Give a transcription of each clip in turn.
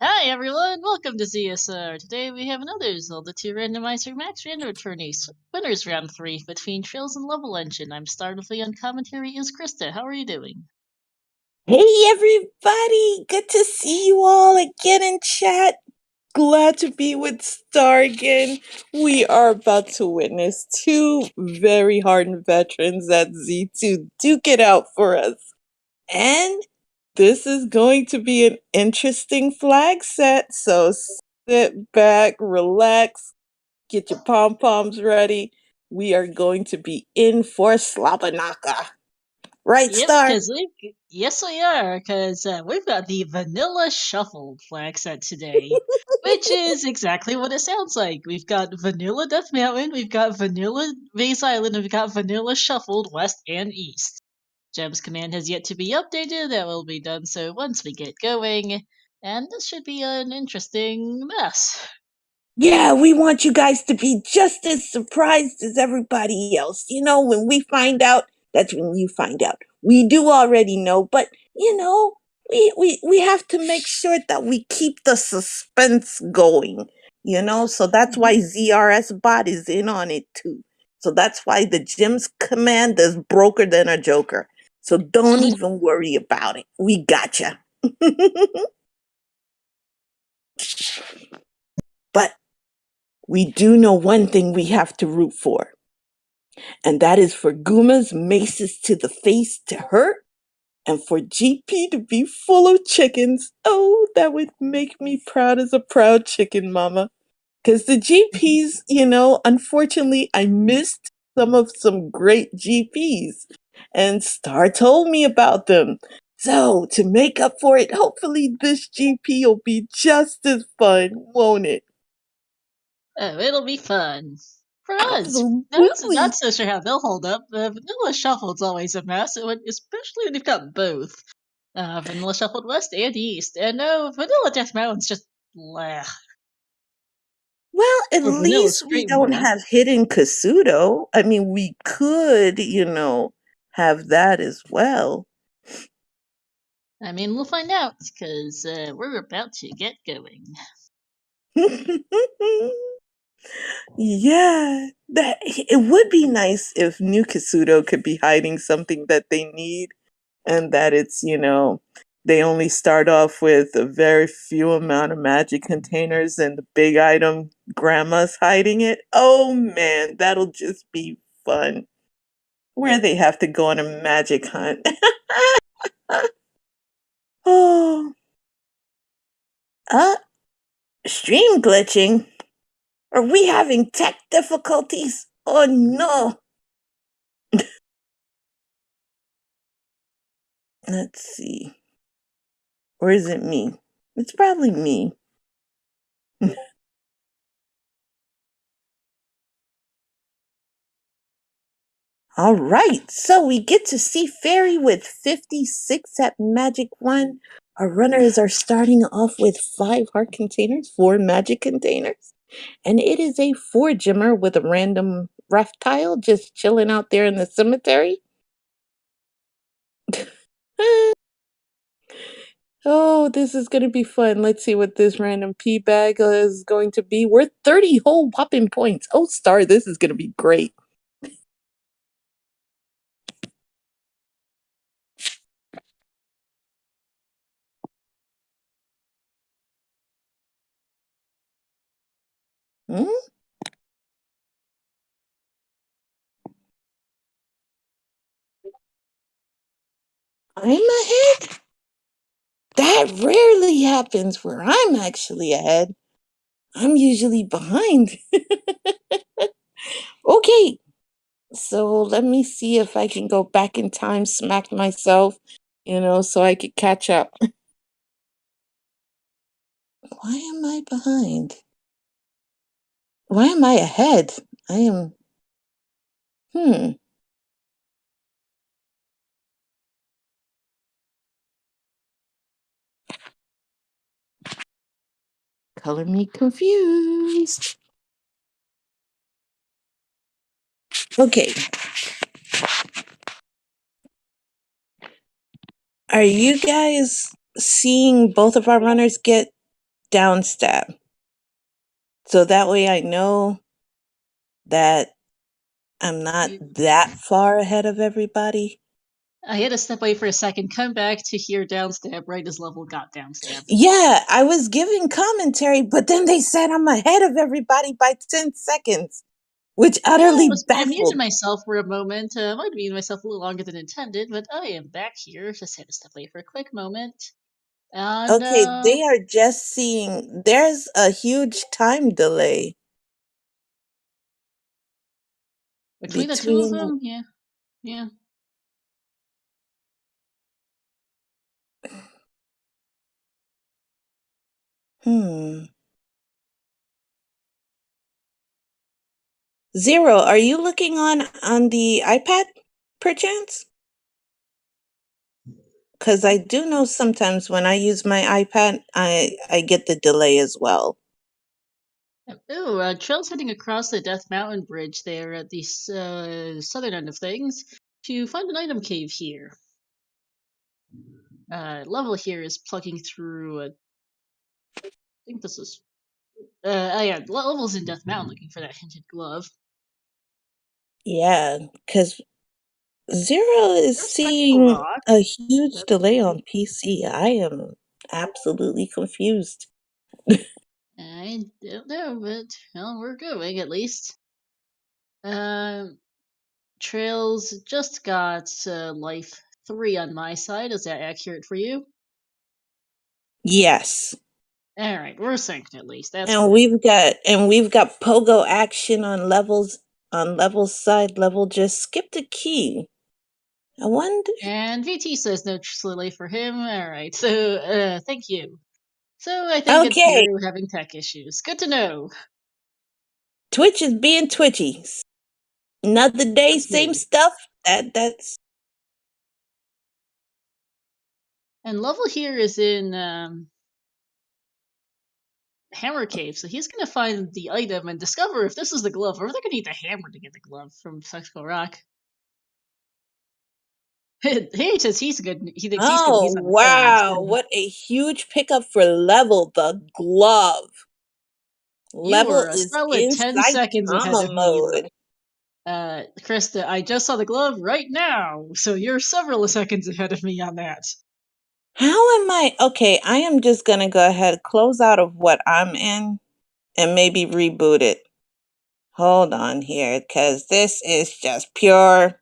Hi everyone, welcome to ZSR. Today we have another Zelda 2 Randomizer Max Rando Tournament Winners Round 3 between traiLZ and levelengine. I'm Startlefully on commentary is Krista. How are you doing? Hey everybody, good to see you all again in chat. Glad to be with Star again. We are about to witness two very hardened veterans at Z2 duke it out for us. And this is going to be an interesting flag set, so sit back, relax, get your pom-poms ready. We are going to be in for Slabanaka. Right, Yep, Star? because yes we are, because we've got the Vanilla Shuffled flag set today, which is exactly what it sounds like. We've got Vanilla Death Mountain, we've got Vanilla Vase Island, and we've got Vanilla Shuffled West and East. Gem's command has yet to be updated. That will be done so once we get going. And this should be an interesting mess. Yeah, we want you guys to be just as surprised as everybody else. When we find out, that's when you find out. We do already know, but we have to make sure that we keep the suspense going. So that's why ZRS bot is in on it too. So that's why the Jim's command is broker than a joker. So don't even worry about it. We gotcha. But we do know one thing we have to root for, and that is for Guma's maces to the face to hurt, and for GP to be full of chickens. Oh, that would make me proud as a proud chicken mama. Because the GPs, unfortunately, I missed some great GPs, and Star told me about them. So, to make up for it, hopefully this GP will be just as fun, won't it? Oh, it'll be fun. For us, Absolutely. not so sure how they'll hold up. Vanilla Shuffled's always a mess, especially when you've got both. Vanilla Shuffled West and East. And no, Vanilla Death Mountain's just bleh. Well, at Or Vanilla least we Straight don't bleh. have hidden Kasuto. I mean, we could, have that as well. I mean, we'll find out, because we're about to get going. Yeah, that it would be nice if new Kasuto could be hiding something that they need, and that they only start off with a very few amount of magic containers and the big item grandma's hiding it. Oh man, that'll just be fun. Where they have to go on a magic hunt. Oh, uh, stream glitching? Are we having tech difficulties? Oh no. Let's see. Or is it me? It's probably me. All right, so we get to see Fairy with 56 at Magic 1. Our runners are starting off with 5 heart containers, 4 magic containers. And it is a 4 gemmer with a random rough tile just chilling out there in the cemetery. Oh, this is going to be fun. Let's see what this random P bag is going to be. Worth 30 whole whopping points. Oh, Star, this is going to be great. Hmm? I'm ahead? That rarely happens where I'm actually ahead. I'm usually behind. Okay, so let me see if I can go back in time, smack myself, so I could catch up. Why am I behind? Why am I ahead? I am. Hmm. Color me confused. Okay. Are you guys seeing both of our runners get down stab. So that way I know that I'm not that far ahead of everybody. I had to step away for a second, come back to hear downstab right as level got downstab. Yeah, I was giving commentary, but then they said I'm ahead of everybody by 10 seconds, which Yeah, I utterly was I muted baffled. myself for a moment. Might have muted myself a little longer than intended, but I am back here. Just had to step away for a quick moment. And Okay, they are just seeing there's a huge time delay between the two of between. them, yeah, yeah. Hmm. Zero, are you looking on the iPad perchance? Because I do know sometimes when I use my iPad, I get the delay as well. Ooh, trail's heading across the Death Mountain Bridge there at the southern end of things to find an item cave here. Level here is plugging through. I think this is. Oh yeah, Level's in Death Mountain looking for that hinted glove. Yeah, because Zero is There's Spectral seeing Rock. a huge That's delay on PC. I am absolutely confused. I don't know, but well, we're going at least. Um, Trails just got life 3 on my side. Is that accurate for you? Yes. All right, we're synced at least. That's And good. we've got pogo action on levels side. Level just skipped a key. I wonder. And VT says no delay for him. All right, so thank you. So I think it's Okay, Zero having tech issues. Good to know. Twitch is being twitchy. Another day, Let's same see. stuff. That's And Level here is in Hammer Cave, so he's gonna find the item and discover if this is the glove, or if they're gonna need the hammer to get the glove from Spectral Rock. He says he's good. He thinks he's good. oh He's on the side. wow! What a huge pickup for Level. The glove. You Level were a is solid in 10 seconds ahead Saitama of me, mode. Krista. I just saw the glove right now, so you're several seconds ahead of me on that. How am I? Okay, I am just gonna go ahead, close out of what I'm in, and maybe reboot it. Hold on here, because this is just pure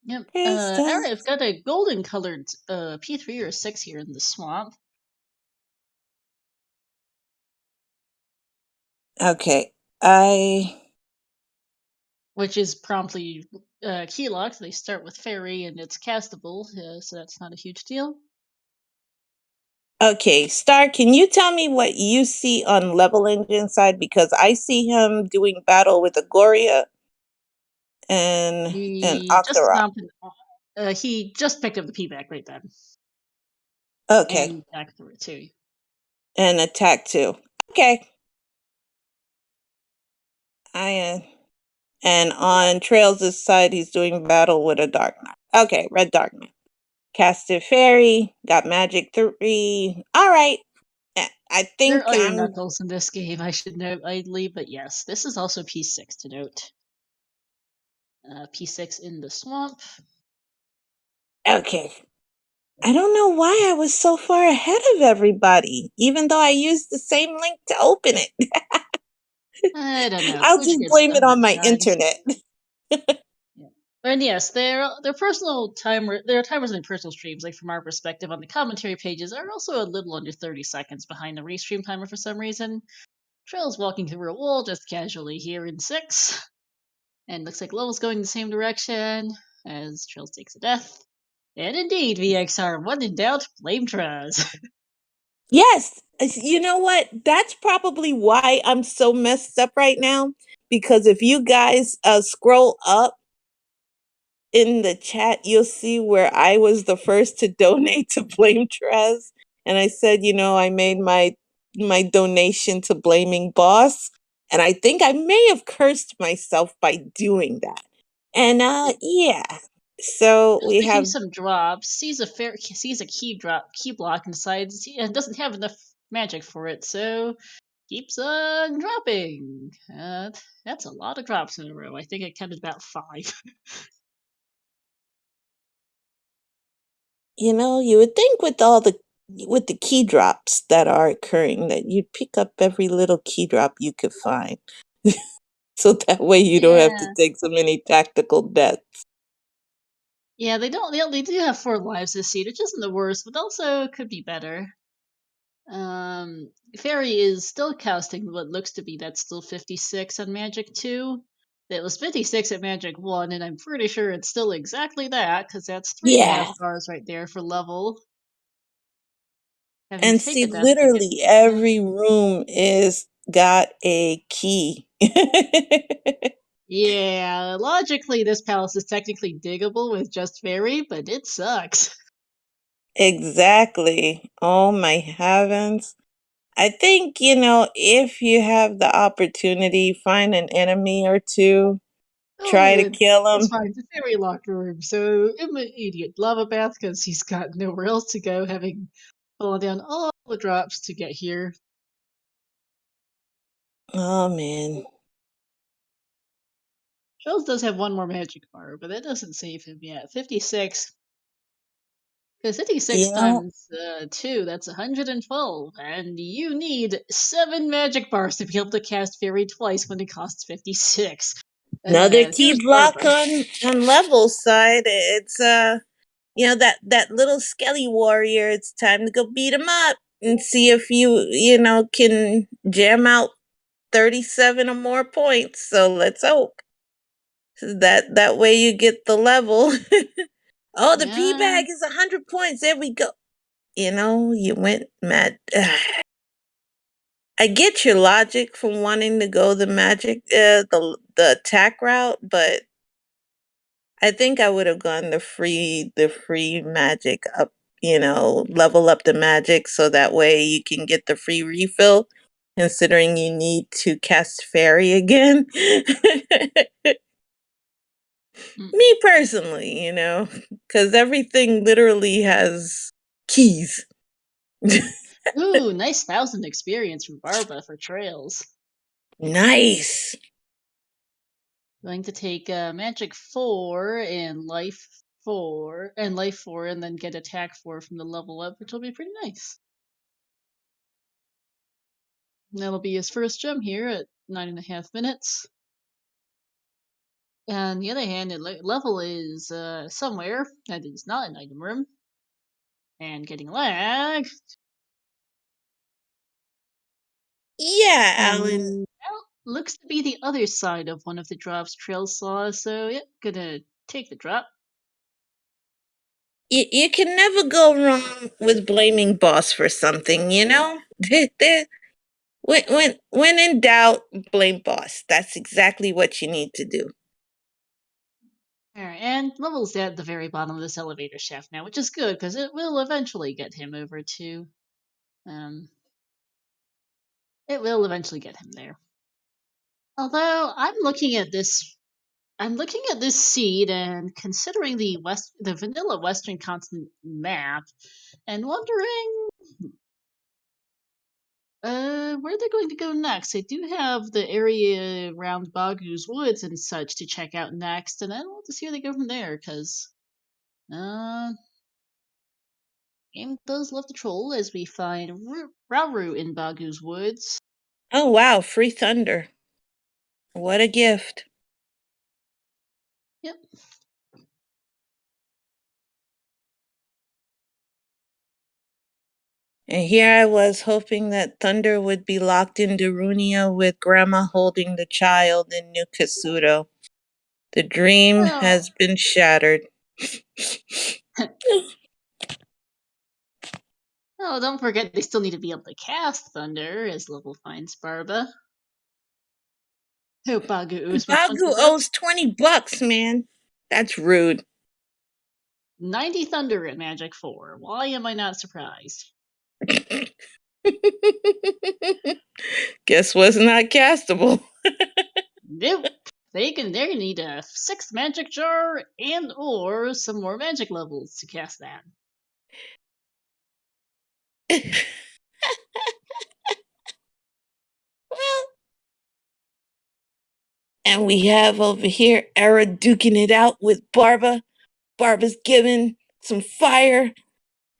Yep. crystal. Alright, I've got a golden colored P3 or 6 here in the swamp, Okay, I. which is promptly key locked. They start with fairy and it's castable, so that's not a huge deal. Okay, Star, can you tell me what you see on Level Engine side? Because I see him doing battle with Agoria and He just Octorok. stomped. He just picked up the P back right then Okay, and back through it too. and attack too. Okay, and on Trails' side, he's doing battle with a Dark Knight. Okay, Red Dark Knight. Casted Fairy, got Magic 3. All right, I There are think iron I'm knuckles in this game, I should note idly, but yes, this is also P6 to note. P6 in the swamp. okay. I don't know why I was so far ahead of everybody, even though I used the same link to open it. I don't know. I'll Twitch just gets blame it dumb on at my times. internet. Yeah. And yes, their personal timer, their timers and personal streams, like from our perspective on the commentary pages, are also a little under 30 seconds behind the restream timer for some reason. Trail's walking through a wall just casually here in 6, and looks like Lowell's going the same direction as Trails takes a death. And indeed, VXR, when in doubt, blame Traz. Yes, you know what? That's probably why I'm so messed up right now. Because if you guys scroll up in the chat, you'll see where I was the first to donate to Blame Trez. And I said, I made my donation to Blaming Boss. And I think I may have cursed myself by doing that. And yeah. So Just we picking have, some drops, sees a key block, and decides it doesn't have enough magic for it, so keeps on dropping. That's a lot of drops in a row. I think I counted about 5. you would think with the key drops that are occurring that you'd pick up every little key drop you could find. So that way you don't have to Yeah. take so many tactical deaths. Yeah, they do have 4 lives this seed, which isn't the worst, but also could be better. Fairy is still casting what looks to be that's still 56 on Magic 2. It was 56 at Magic 1, and I'm pretty sure it's still exactly that, because that's 3.5 Yeah. bars right there for level. Having And to take see, the death to get literally that. every room is got a key. Yeah, logically, this palace is technically diggable with just Fairy, but it sucks. Exactly. Oh my heavens. I think, if you have the opportunity, find an enemy or two, try to Oh, kill it's them. fine. The Fairy locker room, so immediate lava bath because he's got nowhere else to go, having fallen down all the drops to get here. Oh man. Charles does have one more magic bar, but that doesn't save him yet. 56. Because 56 You know, times 2, that's 112. And you need 7 magic bars to be able to cast Fairy twice when it costs 56. another key Here's block Barbara. on level side. It's that little skelly warrior. It's time to go beat him up and see if you can jam out 37 or more points. So let's hope that way you get the level. Oh, the P Yeah. bag is 100 points. There we go. You went mad. I get your logic from wanting to go the magic, the attack route, but I think I would have gone the free magic up, level up the magic so that way you can get the free refill, considering you need to cast fairy again. Mm. Me personally, because everything literally has keys. Ooh, nice 1,000 experience from Barbara for trails. Nice. Going to take magic 4 and life 4, and then get attack 4 from the level up, which will be pretty nice. And that'll be his first gem here at 9.5 minutes. On the other hand, level is somewhere that is not an item room, and getting lag. Yeah, Alan. And well, looks to be the other side of one of the drops Trail saw, so yeah, gonna take the drop. You can never go wrong with blaming boss for something, you know? When in doubt, blame boss. That's exactly what you need to do. Alright, and level's at the very bottom of this elevator shaft now, which is good because it will eventually get him over to. Um, it will eventually get him there. Although I'm looking at this seed and considering the vanilla Western continent map, and wondering where they're going to go next. They do have the area around Bagu's Woods and such to check out next, and I want to see where they go from there, because uh, game does love to troll as we find Rauru in Bagu's Woods. Oh, wow. Free thunder. What a gift. Yep. And here I was hoping that Thunder would be locked in Darunia with Grandma holding the child in New Kasuto. The dream Well, has been shattered. oh, don't forget they still need to be able to cast Thunder, as level finds Barba. Hope Bagu owes much money Bagu for that. owes $20, man. That's rude. 90 Thunder at Magic 4. Why am I not surprised? Guess what's not castable? Nope. They're gonna need a sixth magic jar and or some more magic levels to cast that. Well, and we have over here Era duking it out with Barba. Barba's giving some fire.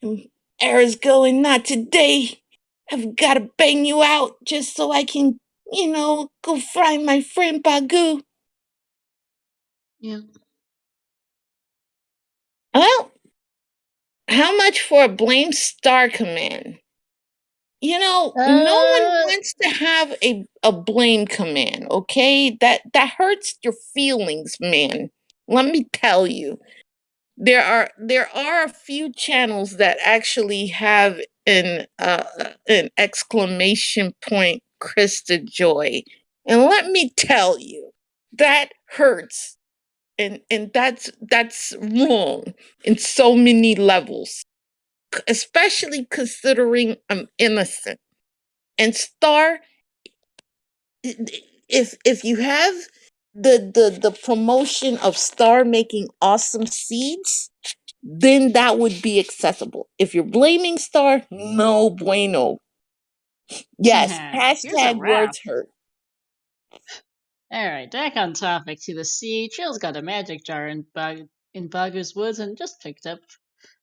And Era's going, not today. I've got to bang you out just so I can, go find my friend Bagu. Yeah. Well, how much for a blame star command? No one Uh, wants to have a blame command, okay? That hurts your feelings, man. Let me tell you. There are a few channels that actually have an exclamation point Krista Joy. And let me tell you, that hurts. And that's wrong in so many levels, especially considering I'm innocent. And Star, if you have the promotion of Star making awesome seeds, then that would be accessible. If you're blaming Star, no bueno. Yes, here's a hashtag wrap. words hurt. Alright, back on topic to the sea. Trail's got a magic jar in Bagu's Woods and just picked up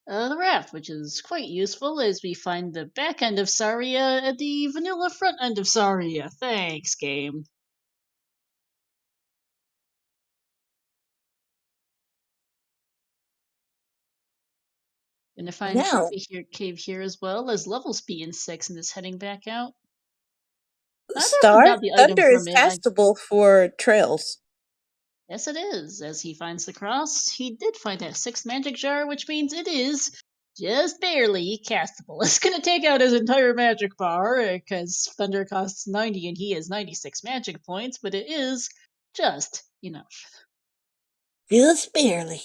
the raft, which is quite useful as we find the back end of Saria at the vanilla front end of Saria. Thanks, game. Gonna find Now, trophy here cave here as well as level speed in 6 and is heading back out. I've never Star got the item Thunder from is it. castable for trails. Yes, it is. As he finds the cross, he did find that sixth magic jar, which means it is just barely castable. It's gonna take out his entire magic bar because Thunder costs 90 and he has 96 magic points, but it is just enough. Just barely.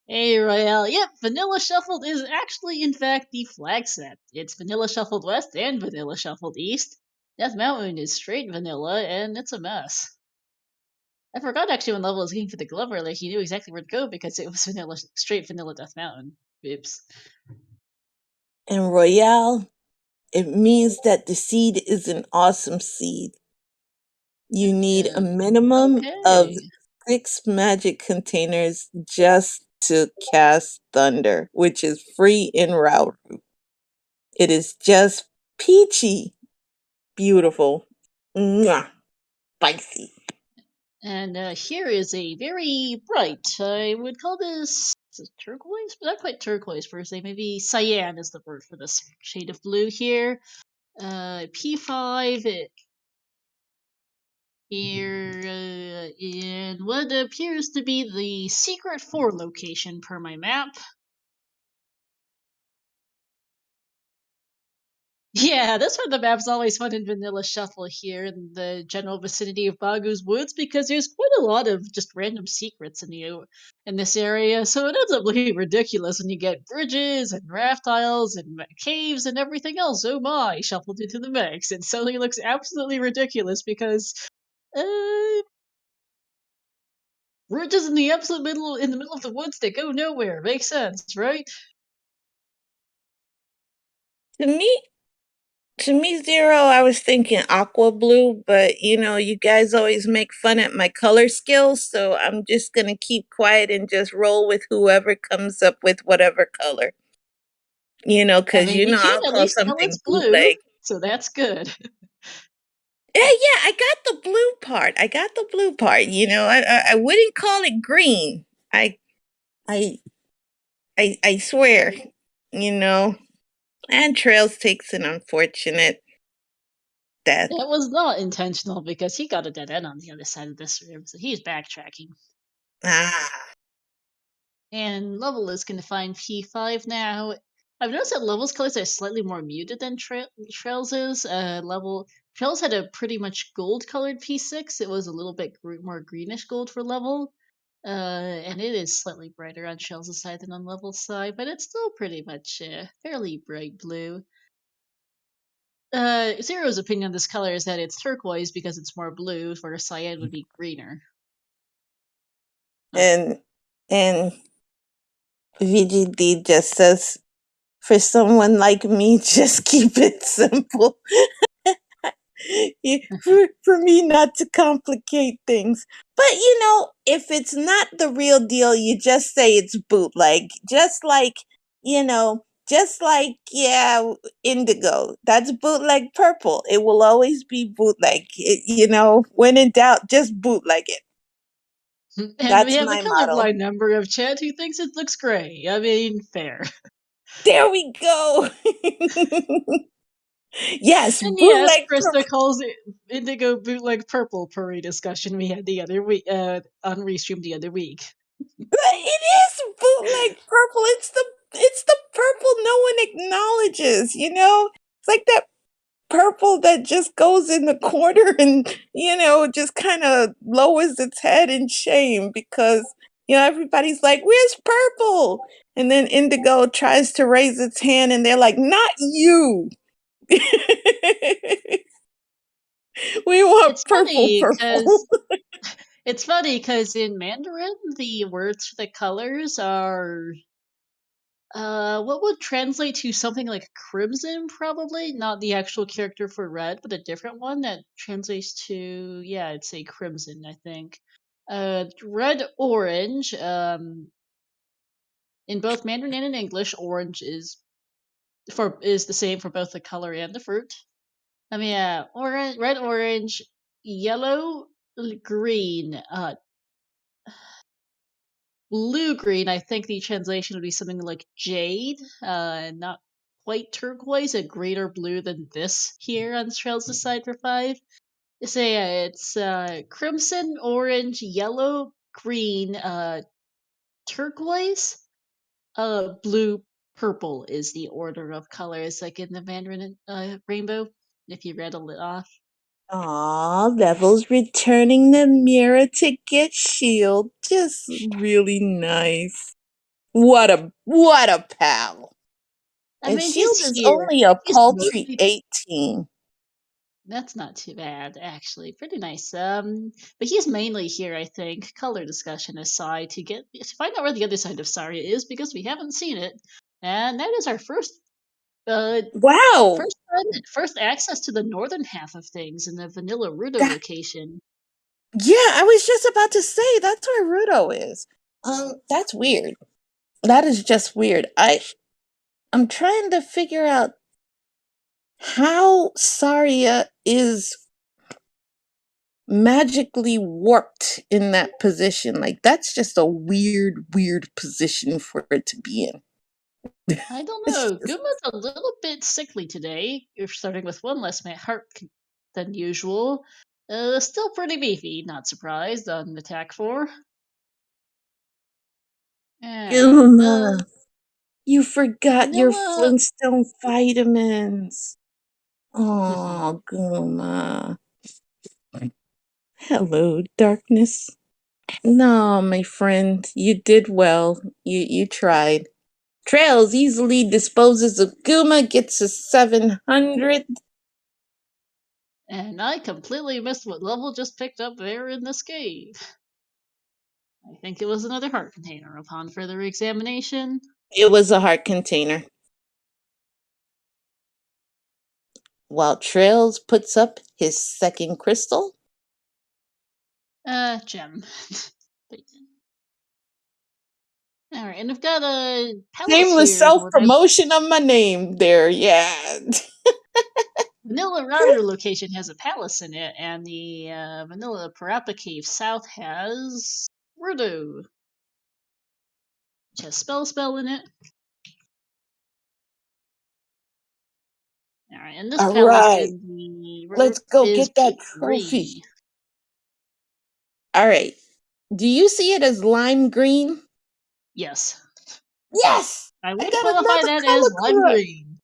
Hey, Royale. Yep, Vanilla Shuffled is actually, in fact, the flag set. It's Vanilla Shuffled West and Vanilla Shuffled East. Death Mountain is straight vanilla, and it's a mess. I forgot actually when level was getting for the glove earlier, he knew exactly where to go because it was vanilla, straight vanilla Death Mountain. Oops. And Royale, it means that the seed is an awesome seed. You need a minimum of Okay. 6 magic containers just to cast Thunder, which is free in Route. It is just peachy beautiful. Mwah. Spicy. And here is a very bright, I would call this is it turquoise, but not quite turquoise per se. Maybe cyan is the word for this shade of blue here. P5 here in what appears to be the secret 4 location per my map. Yeah, that's why the map's always fun in Vanilla Shuffle here in the general vicinity of Bagu's Woods because there's quite a lot of just random secrets in this area. So it ends up looking ridiculous when you get bridges and raft tiles and caves and everything else. Oh my, shuffled into the mix. It suddenly looks absolutely ridiculous because uh bridges in the absolute middle in the middle of the woods that go nowhere. Makes sense, right? To me, Zero, I was thinking aqua blue, but you guys always make fun at my color skills, so I'm just gonna keep quiet and just roll with whoever comes up with whatever color. I Because mean, you can I'll at call least tell something it's blue, bootleg. so that's good. Yeah, yeah, I got the blue part. I got the blue part. I wouldn't call it green. I I I swear. You know, and Trails takes an unfortunate death. It was not intentional because he got a dead end on the other side of this room, so he's backtracking. Ah, And Level is going to find P5 now. I've noticed that Level's colors are slightly more muted than Trails is. Trails had a pretty much gold colored P6. It was a little bit more greenish gold for Level. And it is slightly brighter on Trails' side than on Level's side, but it's still pretty much fairly bright blue. Zero's opinion on this color is that it's turquoise because it's more blue, whereas cyan would be greener. And and VGD just says, for someone like me, just keep it simple. For me not to complicate things. But if it's not the real deal, you just say it's bootleg. Just like, yeah, indigo. That's bootleg purple. It will always be bootleg. When in doubt, just bootleg it. And we That's have a my motto. colorblind member of chat who thinks it looks gray. I mean, fair. There we go. Yes, And yes, bootleg Krista purple. calls it indigo bootleg purple per a discussion we had the other week on Restream the other week. It is bootleg purple. It's the purple no one acknowledges, It's like that purple that just goes in the corner and, just kind of lowers its head in shame because, everybody's like, "Where's purple?" And then indigo tries to raise its hand and they're like, "Not you." We want It's purple funny purple. because in Mandarin the words for the colors are what would translate to something like crimson, probably not the actual character for red, but a different one that translates to, yeah, I'd say crimson. I think red orange. In both Mandarin and in English, orange is the same for both the color and the fruit. I mean, orange, red, orange, yellow, green, blue green. I think the translation would be something like jade, not quite turquoise, a greater blue than this here on traiLZ side for 5. So yeah, it's crimson, orange, yellow, green, turquoise, blue, purple is the order of colors, like in the Mandarin rainbow. If you read a lit off. Aw, Level's returning the mirror to get Shield. Just really nice. What a pal. I And mean, he's Shield is here. only a He's paltry mostly 18. That's not too bad, actually. Pretty nice. But he's mainly here, I think, color discussion aside, to find out where the other side of Saria is because we haven't seen it, and that is our uh Wow. first access to the northern half of things in the Vanilla Rudo That location. Yeah, I was just about to say that's where Rudo is. That's weird. That is just weird. I'm trying to figure out how Saria is magically warped in that position. Like that's just a weird position for it to be in. I don't It's know. just Guma's a little bit sickly today. You're starting with one less heart than usual. Still pretty beefy. Not surprised on attack 4. Alright. Guma. You forgot your Vanilla. Flintstone vitamins. Oh, Guma. Hello, darkness. No, my friend, you did well. You tried. Trails easily disposes of Guma, gets a 700. And I completely missed what level just picked up there in this cave. I think it was another heart container upon further examination. It was a heart container. While Trails puts up his second crystal. Gem. Alright, and I've got a palace Shameless here. self promotion of my name there, yeah. Vanilla Router location has a palace in it, and the Vanilla Parappa Cave South has Rudo, which has Spell in it. Alright, and this All palace right, in the let's go is get that trophy. P3. All right, do you see it as lime green? Yes. Yes, I I would got qualify another that as color lime correct. green.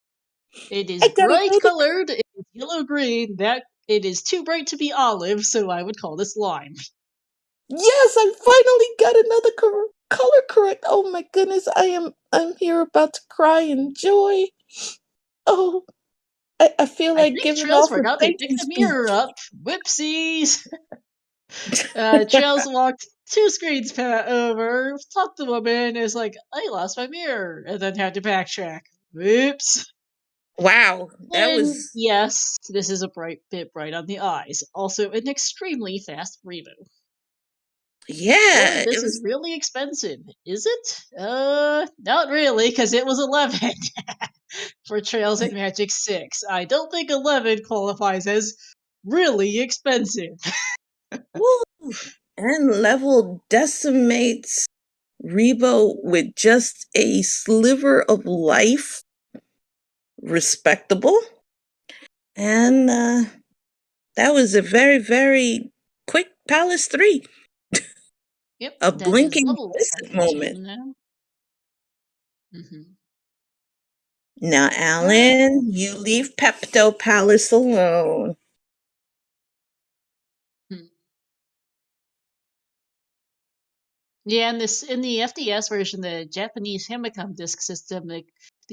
It is I got bright another. colored. It is yellow green. That it is too bright to be olive, so I would call this lime. Yes, I finally got another color correct. Oh my goodness, I'm here about to cry in joy. Oh, I feel I like think giving Trails off a forgot to thank pick you the mirror speech. up. Whoopsies! Trails walked 2 screens over, talked to the woman, is like, I lost my mirror, and then had to backtrack. Whoops. Wow, that And was yes, this is a bit bright on the eyes. Also, an extremely fast reboot. And yeah, it this is was really expensive, is it? Not really, because it was 11 for Trails and Magic 6. I don't think 11 qualifies as really expensive. woo, and level decimates Rebo with just a sliver of life. Respectable. And that was a very, very quick Palace 3. Yep, A that is blinking level blissed moment. 17 now. Hmm. Now, Uh, Alan, you leave Pepto Palace alone. hmm. Yeah, and this in the FDS version, the Japanese Famicom disk system, the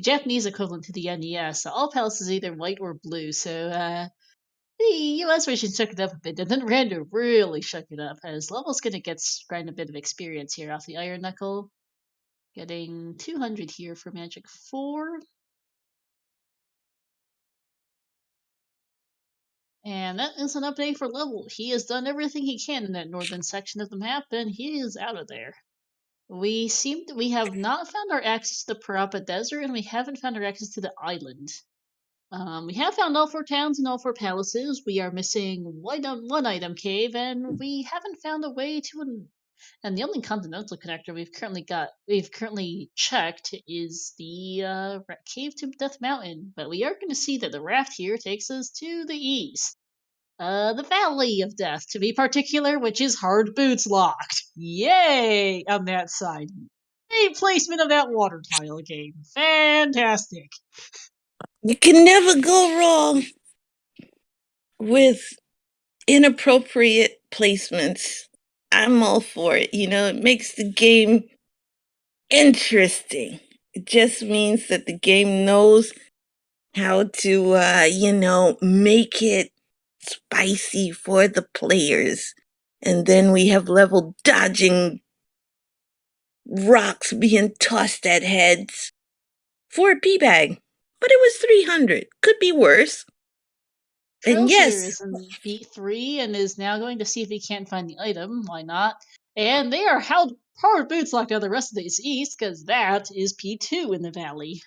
Japanese equivalent to the NES, all palaces are either white or blue. So the US version shook it up a bit, and then Rando really shook it up, as Level's gonna grind a bit of experience here off the Iron Knuckle. Getting 200 here for Magic 4. And that is an update for Level. He has done everything he can in that northern section of the map, and he is out of there. We have not found our access to the Parappa Desert, and we haven't found our access to the island. We have found all 4 towns and all 4 palaces. We are missing one item cave, and we haven't found a way to. And the only continental connector we've currently checked, is the cave to Death Mountain. But we are going to see that the raft here takes us to the east. The Valley of Death, to be particular, which is hard boots locked. Yay! On that side. Great placement of that water tile game. Fantastic. You can never go wrong with inappropriate placements. I'm all for it. It makes the game interesting. It just means that the game knows how to, make it spicy for the players. And then we have level dodging rocks being tossed at heads for a pee bag. But it was 300. Could be worse. And Trails here yes, is in beat 3 and is now going to see if he can't find the item. Why not? And they are hard boots locked out the rest of this east, because that is P2 in the valley.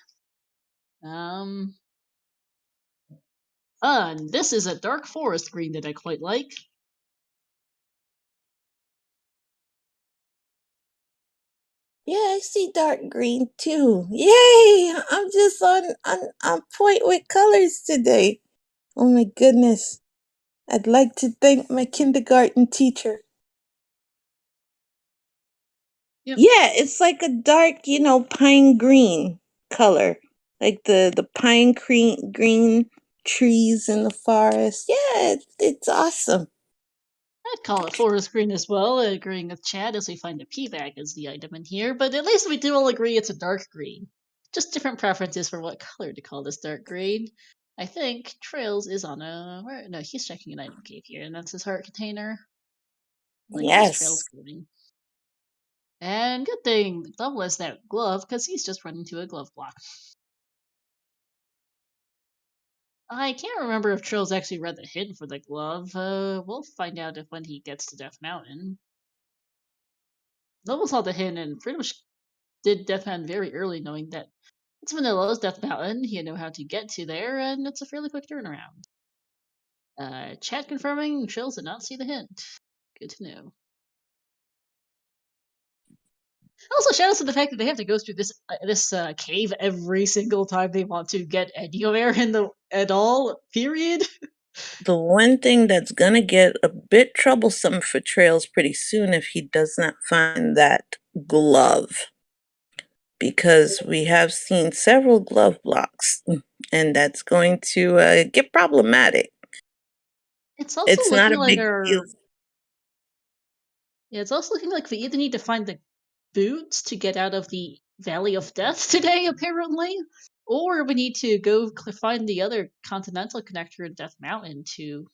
Um, and this is a dark forest green that I quite like. yeah, I see dark green too. Yay! I'm just on point with colors today. Oh my goodness. I'd like to thank my kindergarten teacher. Yep, Yeah, it's like a dark, pine green color. Like the pine green trees in the forest. Yeah, it's awesome. I'd call it forest green as well, agreeing with Chad as we find a P bag as the item in here, but at least we do all agree it's a dark green. Just different preferences for what color to call this dark green. I think Trails is on a. No, he's checking an item cave here, and that's his heart container. Like, where's Trails Yes. going? And good thing Level has that glove, because he's just running to a glove block. I can't remember if Trails actually read the hint for the glove. We'll find out when he gets to Death Mountain. Level saw the hint and pretty much did Death Mountain very early, knowing that it's Vanilla's Death Mountain. He know how to get to there, and it's a fairly quick turnaround. Chat confirming Trails did not see the hint. Good to know. Also, shout out to the fact that they have to go through this cave every single time they want to get anywhere in the at all. Period. The one thing that's gonna get a bit troublesome for Trails pretty soon if he does not find that glove. Because we have seen several glove blocks, and that's going to get problematic. It's also It's not looking a like big deal. our Yeah, it's also looking like we either need to find the boots to get out of the Valley of Death today, apparently, Or we need to go find the other continental connector in Death Mountain to.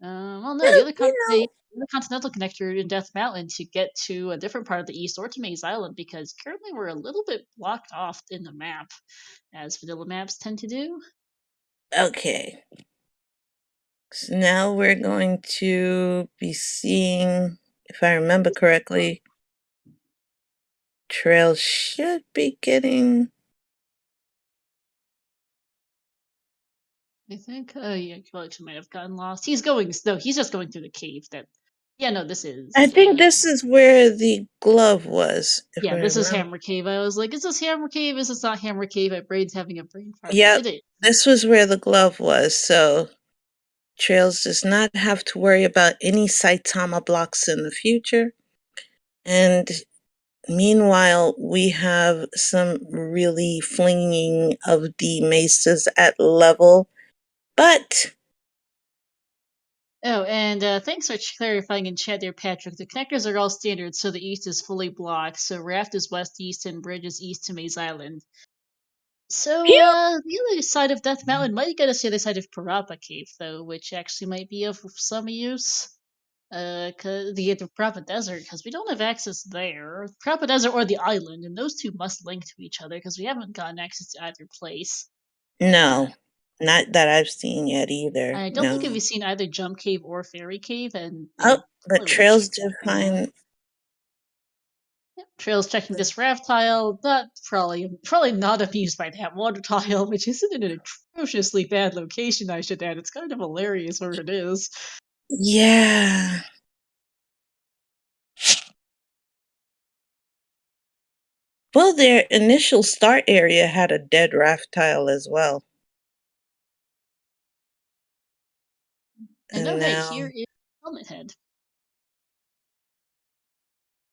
Well, no, Well, you know, the continental connector in Death Mountain to get to a different part of the east or to Maze Island because currently we're a little bit blocked off in the map, as vanilla maps tend to do. okay. So now we're going to be seeing, if I remember correctly, Trail should be getting. I think. Yeah, Collection might have gotten lost. He's going. No, he's just going through the cave. That. Yeah, no, this I is. think this is where the glove was, if I Yeah, this is remember. Hammer Cave. I was like, is this Hammer Cave? Is this not Hammer Cave? My brain's having a brain fart, but Yep, it is. this was where the glove was. So Trails does not have to worry about any Saitama blocks in the future. And meanwhile, we have some really flinging of the maces at level. But Oh, and thanks for clarifying in chat there, Patrick. The connectors are all standard, so the east is fully blocked. So Raft is west east and Bridge is east to Maze Island. So phew, the other side of Death Mountain might get us the other side of Parappa Cave, though, which actually might be of some use. Cause the Parappa Desert, because we don't have access there. Parappa Desert or the island, and those two must link to each other because we haven't gotten access to either place. Uh, no, not that I've seen yet either. I don't think No. we've seen either Jump Cave or Fairy Cave, and Oh, we but probably would have Trails checked did that by now. find. Yep. Trail's checking this raft tile, not probably not amused by that water tile, which isn't in an atrociously bad location, I should add. It's kind of hilarious where it is. Yeah. Well, their initial start area had a dead raft tile as well. And oh And hey, now. here is Helmet Head.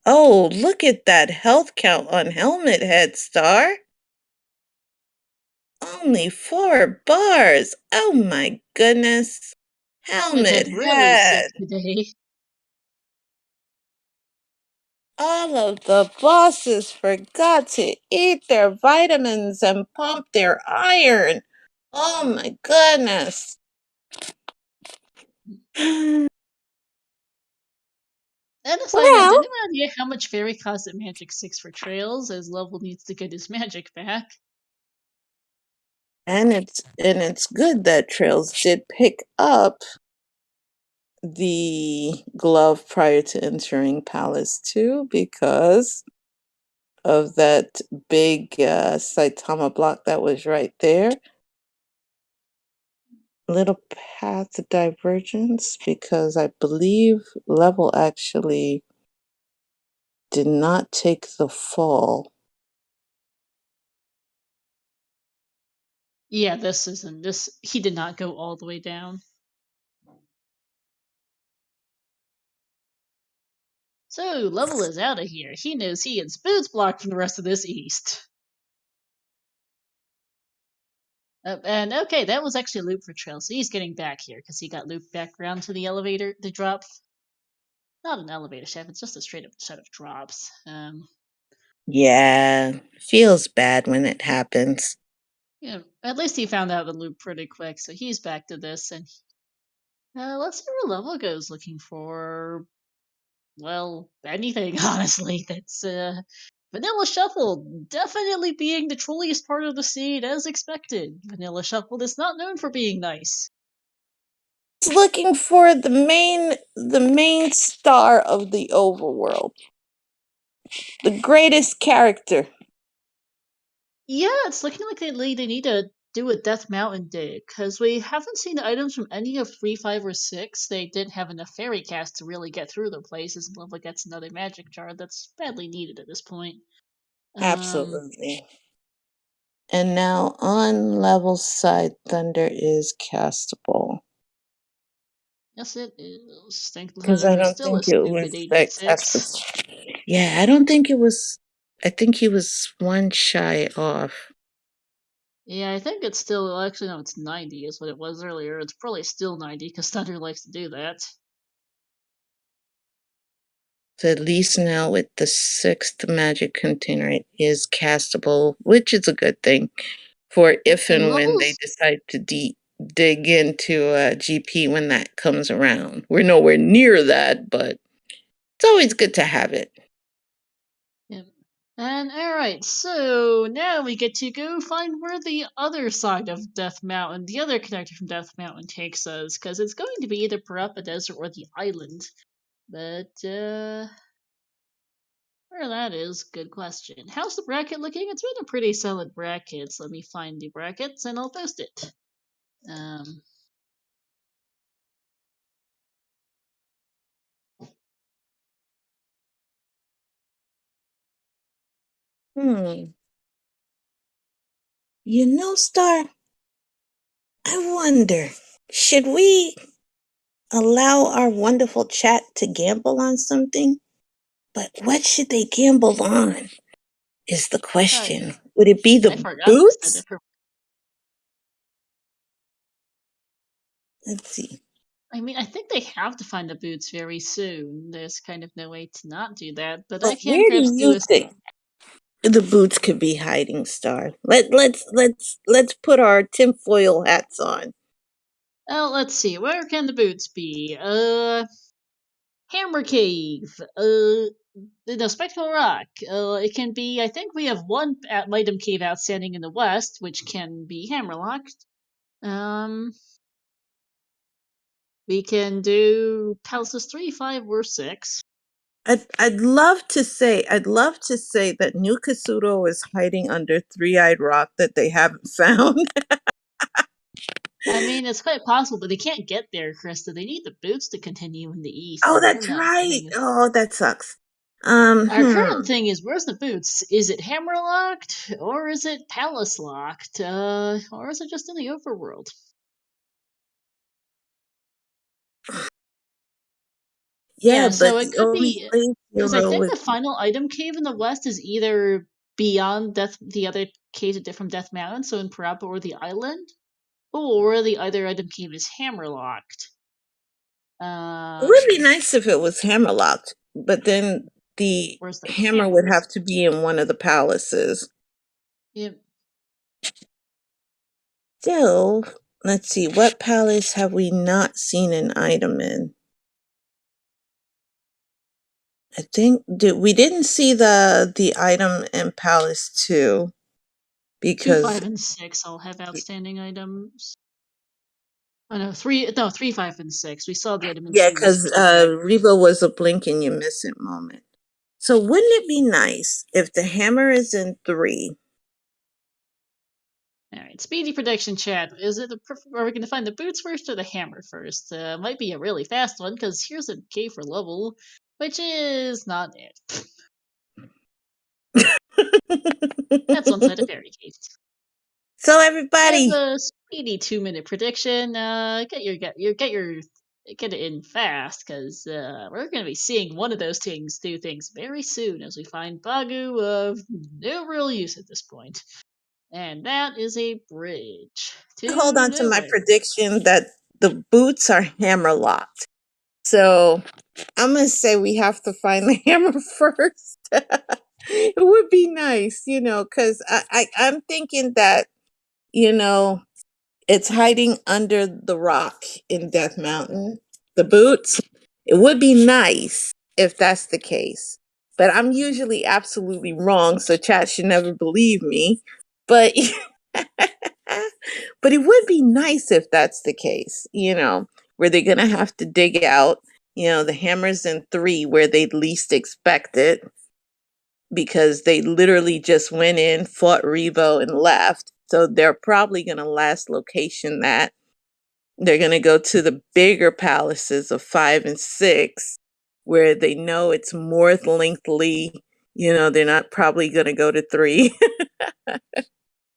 Oh, look at that health count on Helmet Head Star. Only 4 bars. Oh my goodness. Helmet Helmet Head really sick Head. today. All of the bosses forgot to eat their vitamins and pump their iron. Oh my goodness. And a side note, Well, any idea how much Fairy costs at Magic 6 for Trails, as Level needs to get his magic back? and it's good that Trails did pick up the glove prior to entering Palace too, because of that big Saitama block that was right there. Little path divergence, because I believe Level actually did not take the fall. Yeah, this isn't this. He did not go all the way down. So Level is out of here. He knows he gets boots blocked from the rest of this east. And okay, that was actually a loop for Trail, so he's getting back here because he got looped back around to the elevator, the drop. Not an elevator shaft; it's just a straight up set of drops. Yeah, feels bad when it happens. Yeah, at least he found out the loop pretty quick, so he's back to this. And let's see where Level goes looking for. Well, anything honestly. That's Vanilla Shuffle definitely being the trolliest part of the scene, as expected. Vanilla Shuffle is not known for being nice. It's looking for the main star of the overworld. The greatest character. Yeah, it's looking like they need to do a Death Mountain dig, because we haven't seen items from any of 3, 5, or 6. They didn't have enough fairy cast to really get through the places, and Level gets another magic jar that's badly needed at this point. Um, Absolutely. And now on level side, Thunder is castable. yes, it is. Thank Because I Thunder don't still a think it stupid was that 86. castable. Yeah, I don't think it was. I think he was one shy off. Yeah, I think it's still actually no, it's 90 is what it was earlier. It's probably still 90 because Thunder likes to do that. So at least now with the 6th magic container, it is castable, which is a good thing for if And and when they levels. decide to dig into GP when that comes around. We're nowhere near that, but it's always good to have it. Yep. And alright, so now we get to go find where the other side of Death Mountain, the other connector from Death Mountain takes us, because it's going to be either Parappa Desert or the island. But, where that is, good question. How's the bracket looking? It's been a pretty solid bracket, so let me find the brackets and I'll post it. Um, Hmm. You know, Star, I wonder, should we allow our wonderful chat to gamble on something? But what should they gamble on is the oh yeah, question. Would it be I the forgot to set boots? it for. Let's see. I mean, I think they have to find the boots very soon. There's kind of no way to not do that, but I But can where do perhaps do you a. think the boots could be hiding, Star? Let's put our tinfoil hats on. Oh, let's see. Where can the boots be? Hammer Cave. No, Spectral Rock. It can be. I think we have one item cave outstanding in the west, which can be hammerlocked. Um, we can do Palaces 3, 5, or 6. I'd love to say that New Kasuto is hiding under Three-Eyed Rock that they haven't found. I mean, it's quite possible, but they can't get there, Krista. They need the boots to continue in the east, Oh, and they're that's not right. getting. Oh, that sucks. Our current thing is, where's the boots? Is it hammerlocked, or is it palace locked, or is it just in the overworld? Yeah, Yeah, but so it the could only be place because I Hero think was the final item cave in the west is either beyond Death, the other caves from Death Mountain, so in Parappa or the island, or the other item cave is hammerlocked. it would Um, be nice if it was hammerlocked, but then the where's the hammer would hammers? have to be in one of the palaces. Yep. So, let's see, what palace have we not seen an item in? I think we didn't see the item in Palace 2 2, because 5, and 6 all have outstanding items. Oh no, 3. No, 3, 5, and 6. We saw the item in yeah, 3 was because just that. Reba was a blink and you miss it moment. So wouldn't it be nice if the hammer is in 3? All right, speedy prediction chat. Is it are we going to find the boots first or the hammer first? Might be a really fast one because here's a K for level, which is not it. That's one side of fairy cave. So And everybody, the speedy 2-minute prediction. Get it in fast because we're going to be seeing one of those things do things very soon as we find Bagu of no real use at this point. And that is a bridge hold to on to my nowhere. prediction that the boots are hammer locked. So I'm gonna say we have to find the hammer first. It would be nice, because I'm thinking that, you know, it's hiding under the rock in Death Mountain. The boots. It would be nice if that's the case. But I'm usually absolutely wrong, so chat should never believe me. But but it would be nice if that's the case, where they're gonna have to dig out, the hammers in 3 where they'd least expect it because they literally just went in, fought Rebo, and left. So they're probably gonna last location that. They're going to go to the bigger palaces of 5 and 6 where they know it's more lengthily. They're not probably going to go to 3.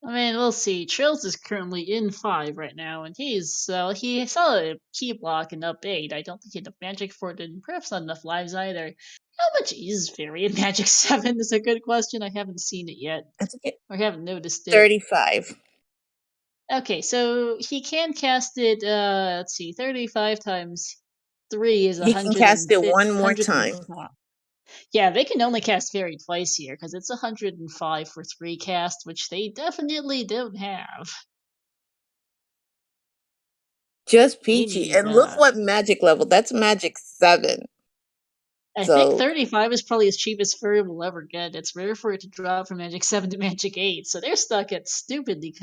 I mean, we'll see. traiLZ is currently in 5 right now, and he saw a key block in up 8. I don't think he had enough magic for it, and perhaps not enough lives either. How much is Fairy in Magic 7 is a good question. I haven't seen it yet, I think it's or haven't noticed it. 35. Okay, so he can cast it, let's see, 35 times 3 is He can cast it 150, one more time. Yeah, they can only cast Fairy twice here because it's 105 for 3 cast, which they definitely don't have. Just They peachy. need, And look what magic level. That's magic 7. I think So 35 is probably as cheap as Fairy will ever get. It's rare for it to drop from Magic 7 to Magic 8, so they're stuck at stupidly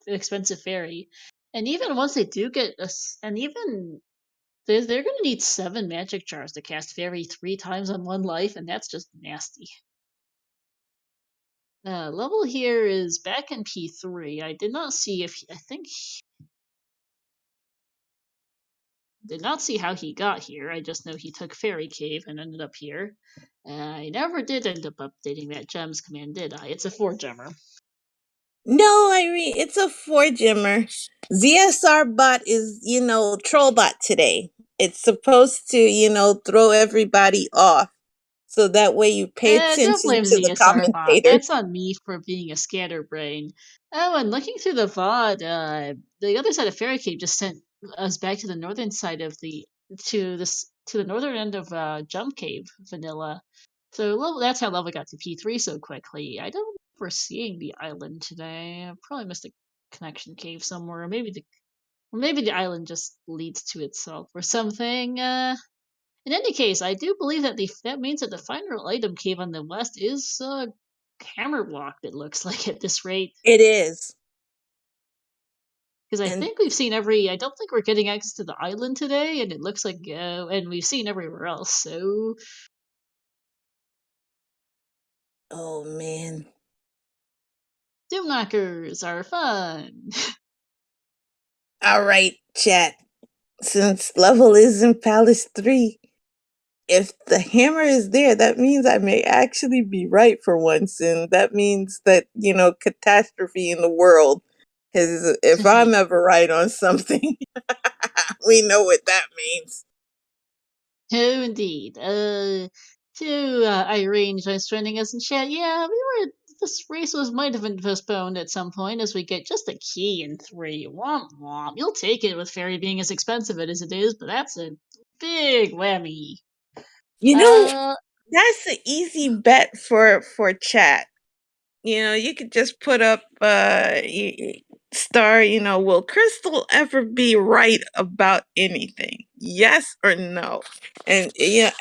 expensive Fairy. And even once they do get and even they're going to need 7 Magic Jars to cast Fairy 3 times on 1 life, and that's just nasty. Level here is back in P3. I did not see if I think did not see how he got here. I just know he took Fairy Cave and ended up here. I never did end up updating that gems command, did I? It's a 4-gemmer. no, Irene, it's a 4-gemmer. ZSR bot is, troll bot today. It's supposed to, throw everybody off. So that way you pay Don't attention blame to the ZSR bot. commentators. That's on me for being a scatterbrain. Oh, and looking through the VOD, the other side of Fairy Cave just sent us back to the northern side of to the northern end of Jump Cave Vanilla. So that's how level got to P3 so quickly. I don't remember seeing the island today. I probably missed a connection cave somewhere, or maybe the island just leads to itself or something. In any case, I do believe that that means that the final item cave on the west is hammer blocked. It looks like at this rate, It is. because I And think we've seen every. I don't think we're getting access to the island today, and it looks like and we've seen everywhere else. So oh man. doom knockers are fun. All right, chat. Since level is in Palace 3, if the hammer is there, that means I may actually be right for once. And that means that, catastrophe in the world. Because if I'm ever right on something, we know what that means. Oh, indeed. To Irene just joining us in chat. Yeah, we were. This race might have been postponed at some point as we get just a key in 3. Womp womp. You'll take it with Fairy being as expensive as it is, but that's a big whammy. You know, Uh, that's an easy bet for chat. You could just put up star, will Crystal ever be right about anything? Yes or no? And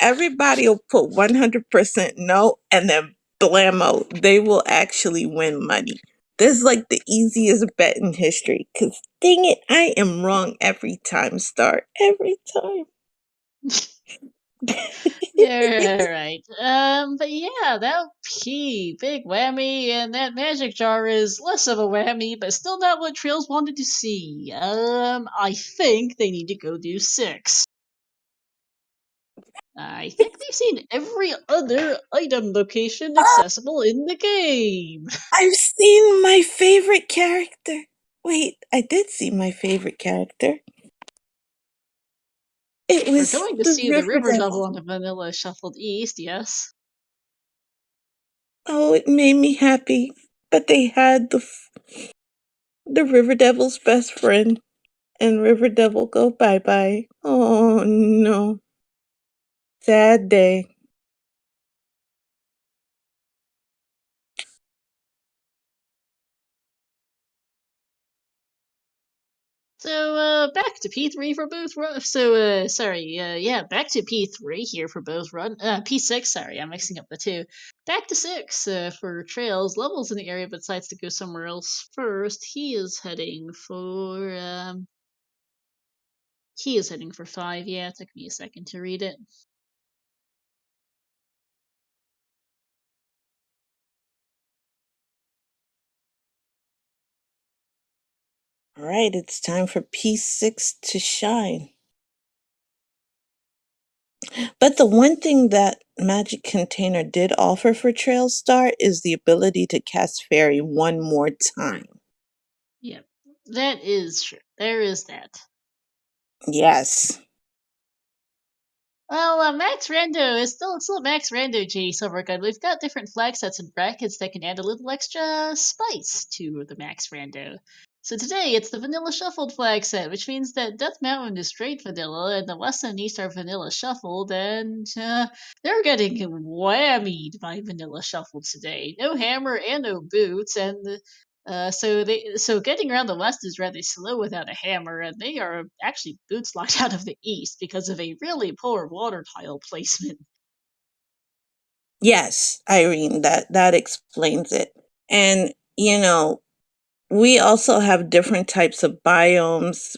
everybody will put 100% no, and then blammo, they will actually win money. This is like the easiest bet in history. Cause dang it, I am wrong every time, Star. Every time. yeah, right. But yeah, that key, big whammy, and that magic jar is less of a whammy, but still not what Trails wanted to see. I think they need to go do 6. I think they've seen every other item location accessible in the game. I've seen my favorite character. Wait, I did see my favorite character. It We're was going to the see the River River Devil. Devil on the Vanilla Shuffled East, yes. Oh, it made me happy. But they had the River Devil's best friend, and River Devil go bye bye. Oh no, sad day. So, back to P3 for both run. Sorry, yeah, back to P3 here for both run. P6, sorry, I'm mixing up the two. Back to 6 for Trails. Levels in the area, but decides to go somewhere else first. He is heading for 5. Yeah, it took me a second to read it. All right, it's time for P6 to shine. But the one thing that Magic Container did offer for Trail Star is the ability to cast Fairy one more time. Yep, that is true. There is that. Yes. Well, Max Rando is still Max Rando, G Silvergun. We've got different flag sets and brackets that can add a little extra spice to the Max Rando. So today it's the vanilla shuffled flag set, which means that Death Mountain is straight vanilla and the west and east are vanilla shuffled, and they're getting whammied by vanilla shuffled today. No hammer and no boots, and so getting around the west is rather slow without a hammer, and they are actually boots locked out of the east because of a really poor water tile placement. Yes, Irene, that explains it. And we also have different types of biomes,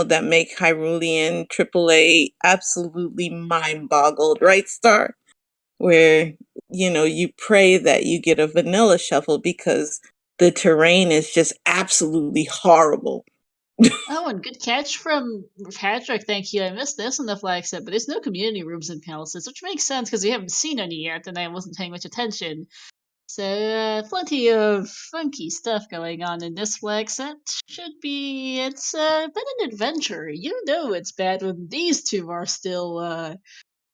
that make Hyrulean AAA absolutely mind boggled, right, Star? Where, you pray that you get a vanilla shuffle because the terrain is just absolutely horrible. Oh, and good catch from Patrick. Thank you. I missed this in the flag set, but there's no community rooms in palaces, which makes sense because we haven't seen any yet, and I wasn't paying much attention. So, plenty of funky stuff going on in this flag set. Should be. It's been an adventure. You know it's bad when these two are still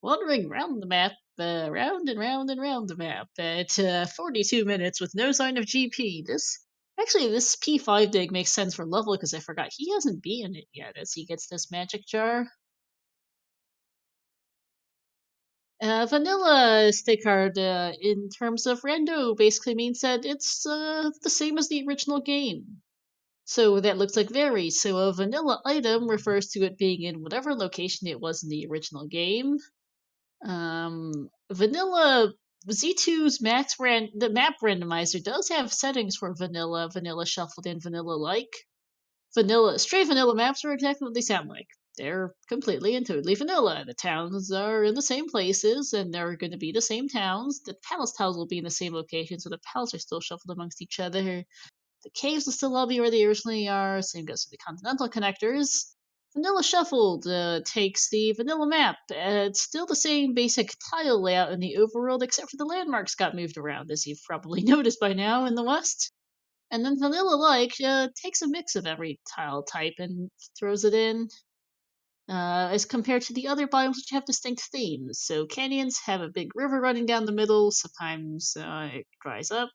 wandering round the map, round and round and round the map at 42 minutes with no sign of GP. This P5 dig makes sense for level because I forgot he hasn't beaten it yet as he gets this magic jar. Vanilla stick card in terms of rando basically means that it's the same as the original game. So that looks like vary. So a vanilla item refers to it being in whatever location it was in the original game. Vanilla Z2's the map randomizer does have settings for vanilla shuffled, and vanilla like. Straight vanilla maps are exactly what they sound like. They're completely and totally vanilla. The towns are in the same places, and they're going to be the same towns. The palace tiles will be in the same location, so the palaces are still shuffled amongst each other. The caves will still all be where they originally are. Same goes for the continental connectors. Vanilla Shuffled takes the vanilla map. It's still the same basic tile layout in the overworld, except for the landmarks got moved around, as you've probably noticed by now in the West. And then Vanilla Like takes a mix of every tile type and throws it in, as compared to the other biomes which have distinct themes. So canyons have a big river running down the middle. Sometimes it dries up.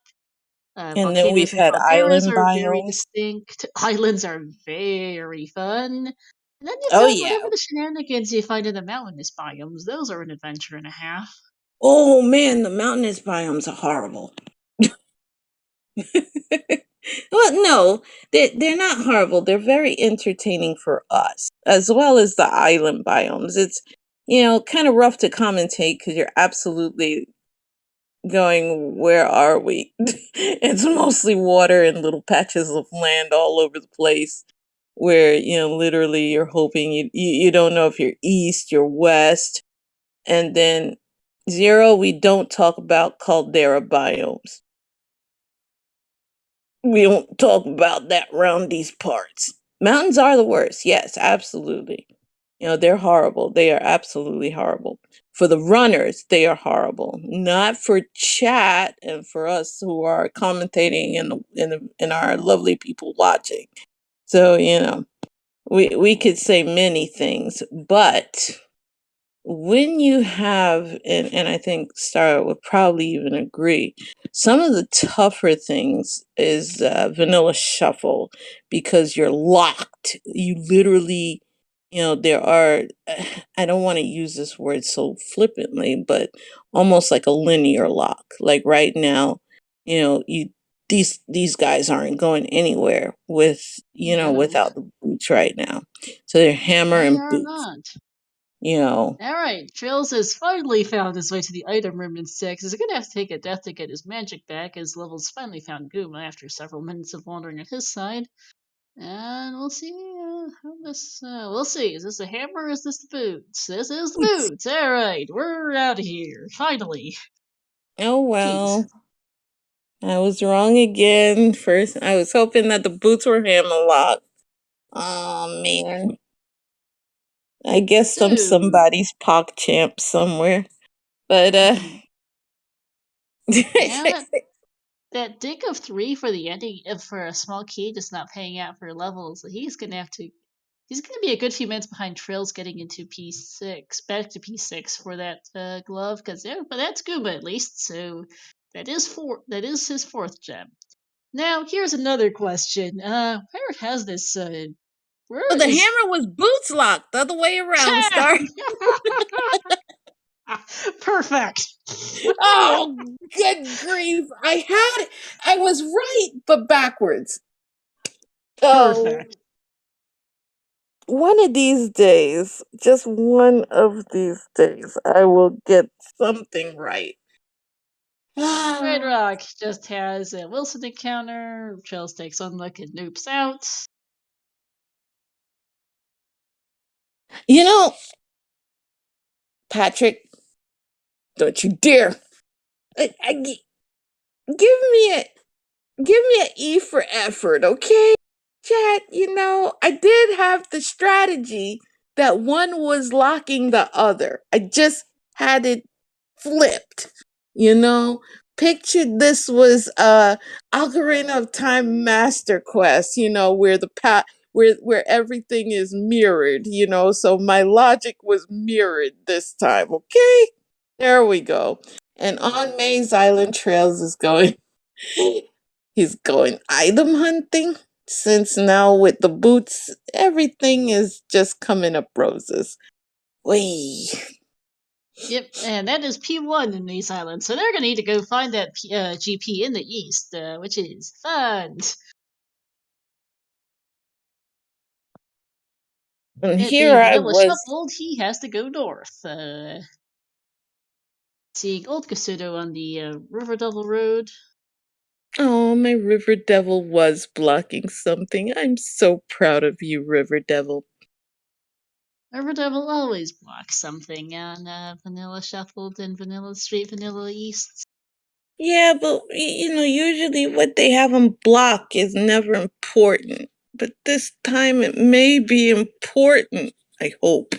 And then we've Volcanoes and had calderas island are very biomes. distinct. Islands are very fun. And then you've Oh got yeah. whatever the shenanigans you find in the mountainous biomes. Those are an adventure and a half. Oh man, the mountainous biomes are horrible. Well, no, they're not horrible. They're very entertaining for us, as well as the island biomes. It's, kind of rough to commentate because you're absolutely going, where are we? It's mostly water and little patches of land all over the place where, literally you're hoping you don't know if you're east, you're west. And then zero, we don't talk about caldera biomes. We don't talk about that around these parts. Mountains are the worst. Yes, absolutely. They're horrible. They are absolutely horrible. For the runners, they are horrible. Not for chat and for us who are commentating and our lovely people watching. So, we could say many things, but when you have, and I think Star would probably even agree, some of the tougher things is vanilla shuffle because you're locked. You literally, there are, I don't want to use this word so flippantly, but almost like a linear lock. Like right now, you these guys aren't going anywhere No, without the boots right now. So they're hammer they and are boots. not. You know, Alright, Trails has finally found his way to the item room in 6. He's gonna have to take a death to get his magic back, as Levels finally found Guma after several minutes of wandering at his side. And we'll see how this. We'll see. Is this a hammer or is this the boots? This is the boots. All right, we're out of here. Finally. oh Jeez. well, I was wrong again. First, I was hoping that the boots were hammerlock. Oh man, I guess I'm So somebody's POC champ somewhere. But yeah, that dig of 3 for the ending for a small key just not paying out for levels. He's gonna have to. He's gonna be a good few minutes behind Trails getting into P6, back to P6 for that glove. But that's Goomba at least. So that is his fourth gem. Now, here's another question. Where has this, Oh, where the is... hammer was boots locked. The other way around, Star. Perfect! Oh, good grief. I was right, but backwards. Oh, Perfect. one of these days, just one of these days, I will get something right. Red Ah, Rock just has a Wilson encounter, Trails takes Unluck and Noops out. you know, Patrick, don't you dare. Give me a give me an E for effort, okay? Chat, I did have the strategy that one was locking the other. I just had it flipped, you know? Pictured this was Ocarina of Time Master Quest, where where everything is mirrored, so my logic was mirrored this time, okay? There we go. And on Maze Island Trails is going he's going item hunting. Since now with the boots, everything is just coming up roses. Wait. Yep, and that is P1 in these islands, so they're gonna need to go find that GP in the east, which is fun. And It here being I Vanilla was. Shuffled, he has to go north. Seeing Old Casuto on the River Devil Road. Oh, my River Devil was blocking something. I'm so proud of you, River Devil. River Devil always blocks something on Vanilla Shuffled and Straight Vanilla East. Yeah, but usually what they have them block is never important. But this time it may be important. I hope.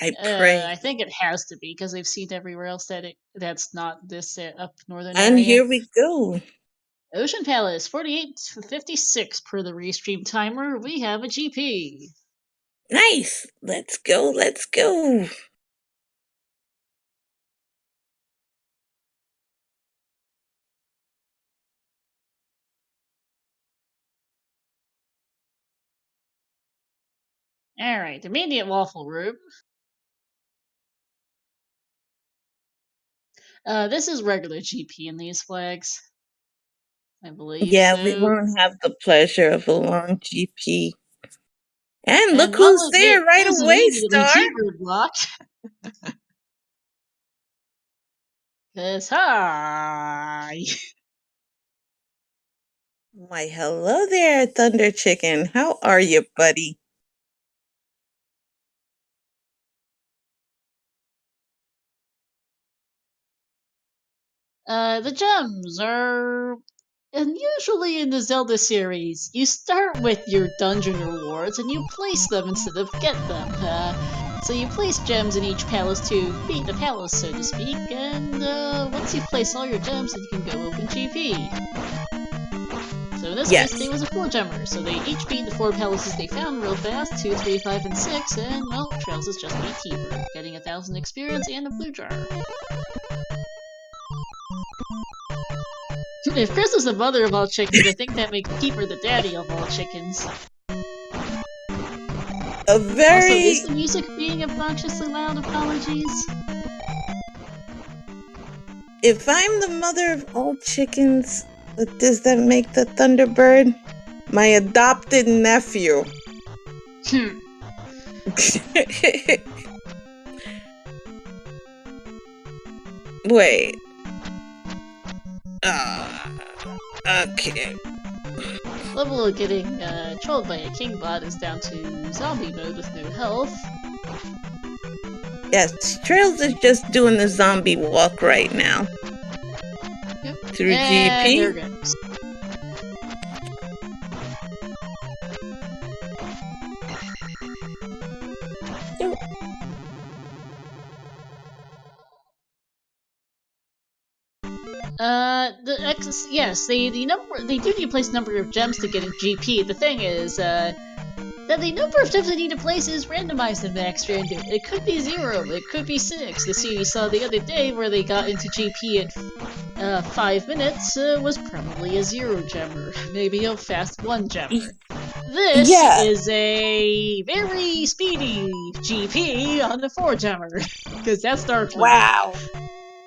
I pray. I think it has to be because I've seen everywhere else that's not this up northern And area. here we go. Ocean Palace 48:56 per the restream timer. We have a GP. Nice. Let's go. Let's go. All right, immediate waffle room. This is regular GP in these flags. I believe Yeah, we so. won't have the pleasure of a long GP. And And look who's Mama there right is away, immediately Star. T-bird blocked. Cause hi. Why, hello there, Thunder Chicken. How are you, buddy? The gems are... And usually in the Zelda series, you start with your dungeon rewards and you place them instead of get them. So you place gems in each palace to beat the palace, so to speak, and once you've placed all your gems, then you can go open GP. So in this case, Yes. they was a 4-gemmer, so they each beat the 4 palaces they found real fast, 2, 3, 5, and 6, and, well, traiLZ just beat T-bird, getting 1,000 experience and a blue jar. If Chris is the mother of all chickens, I think that makes Keeper the daddy of all chickens. A very... Also, is the music being obnoxiously loud? Apologies. If I'm the mother of all chickens, does that make the Thunderbird my adopted nephew? Wait. Okay. Level of getting trolled by a king bot is down to zombie mode with no health. Yes, traiLZ is just doing the zombie walk right now. Yep. Through and GP. there goes. Yes, they do need to place number of gems to get a GP. The thing is, Now the number of times I need to place is randomized in Max Rando. It could be 0, it could be 6. The scene we saw the other day where they got into GP at 5 minutes was probably a 0 gemmer, maybe a fast 1 gemmer. This is a very speedy GP on the 4 gemmer, because that's Dark Lord. Wow.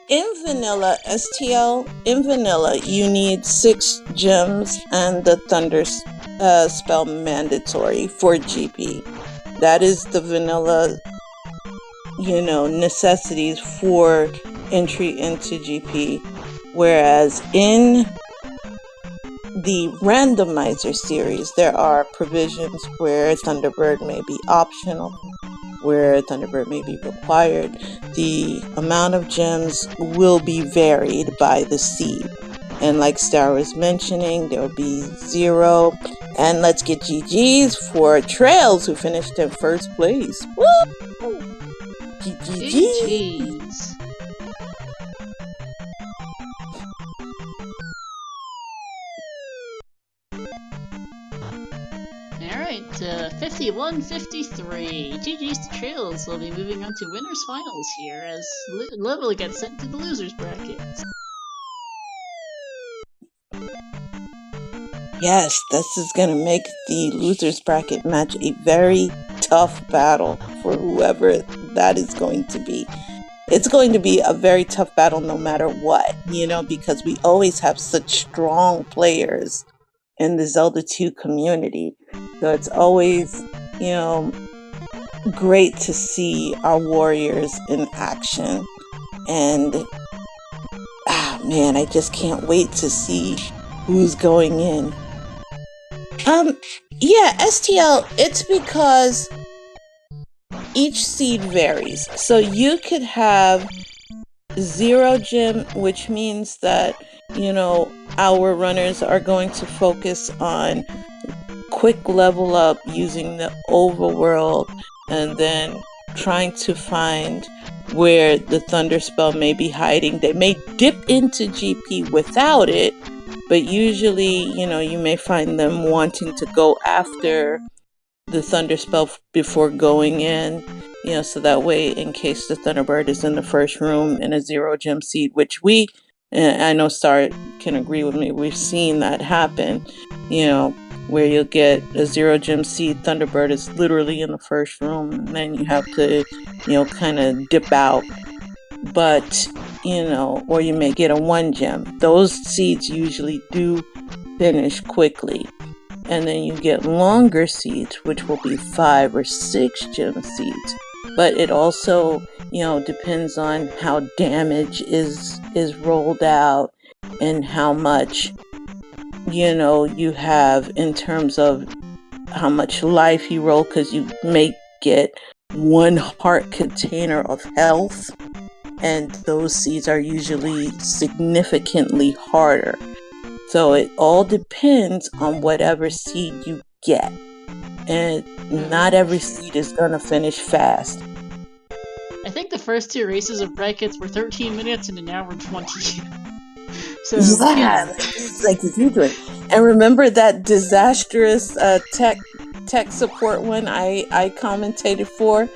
In vanilla, STL, in vanilla, you need 6 gems and the Thunder spell mandatory for GP. That is the vanilla, necessities for entry into GP. Whereas in the Randomizer series, there are provisions where Thunderbird may be optional, where Thunderbird may be required. The amount of gems will be varied by the seed. And like Star was mentioning, there will be 0. And let's get GG's for traiLZ, who finished in first place. Woo! GG's. Alright, 51-53. GG's to traiLZ. We'll be moving on to winners finals here as level gets sent to the losers bracket. Yes, this is going to make the losers bracket match a very tough battle for whoever that is going to be. It's going to be a very tough battle no matter what, because we always have such strong players in the Zelda 2 community. So it's always, great to see our warriors in action. And, man, I just can't wait to see who's going in. STL, it's because each seed varies. So you could have 0 gem, which means that, our runners are going to focus on quick level up using the overworld and then trying to find where the Thunder spell may be hiding. They may dip into GP without it, but usually, you may find them wanting to go after the Thunder spell before going in, so that way, in case the Thunderbird is in the first room in a 0 gem seed, which I know Star can agree with me, we've seen that happen, where you'll get a 0 gem seed, Thunderbird is literally in the first room, and then you have to, kind of dip out. But, or you may get a 1 gem. Those seeds usually do finish quickly. And then you get longer seeds, which will be 5 or 6 gem seeds. But it also, depends on how damage is rolled out and how much, you have in terms of how much life you roll, because you may get 1 heart container of health. And those seeds are usually significantly harder. So it all depends on whatever seed you get. And not every seed is going to finish fast. I think the first 2 races of brackets were 13 minutes and an hour 20. So, yeah. It's like a huge one. And remember that disastrous tech support one I commentated for?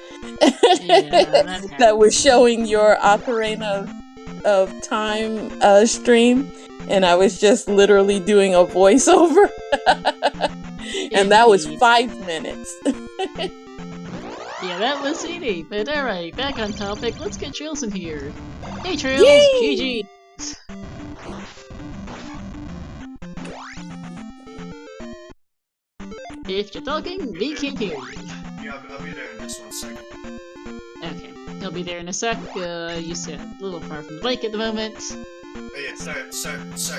That was showing your Ocarina of Time stream, and I was just literally doing a voiceover. And that was 5 minutes. Yeah, that was easy. But alright, back on topic, let's get traiLZ in here. Hey traiLZ, GG! If you're talking, we can't hear you. Yeah, I'll be there in just 1 second. Okay, he'll be there in a sec. You said a little far from the mic at the moment. Oh yeah, sorry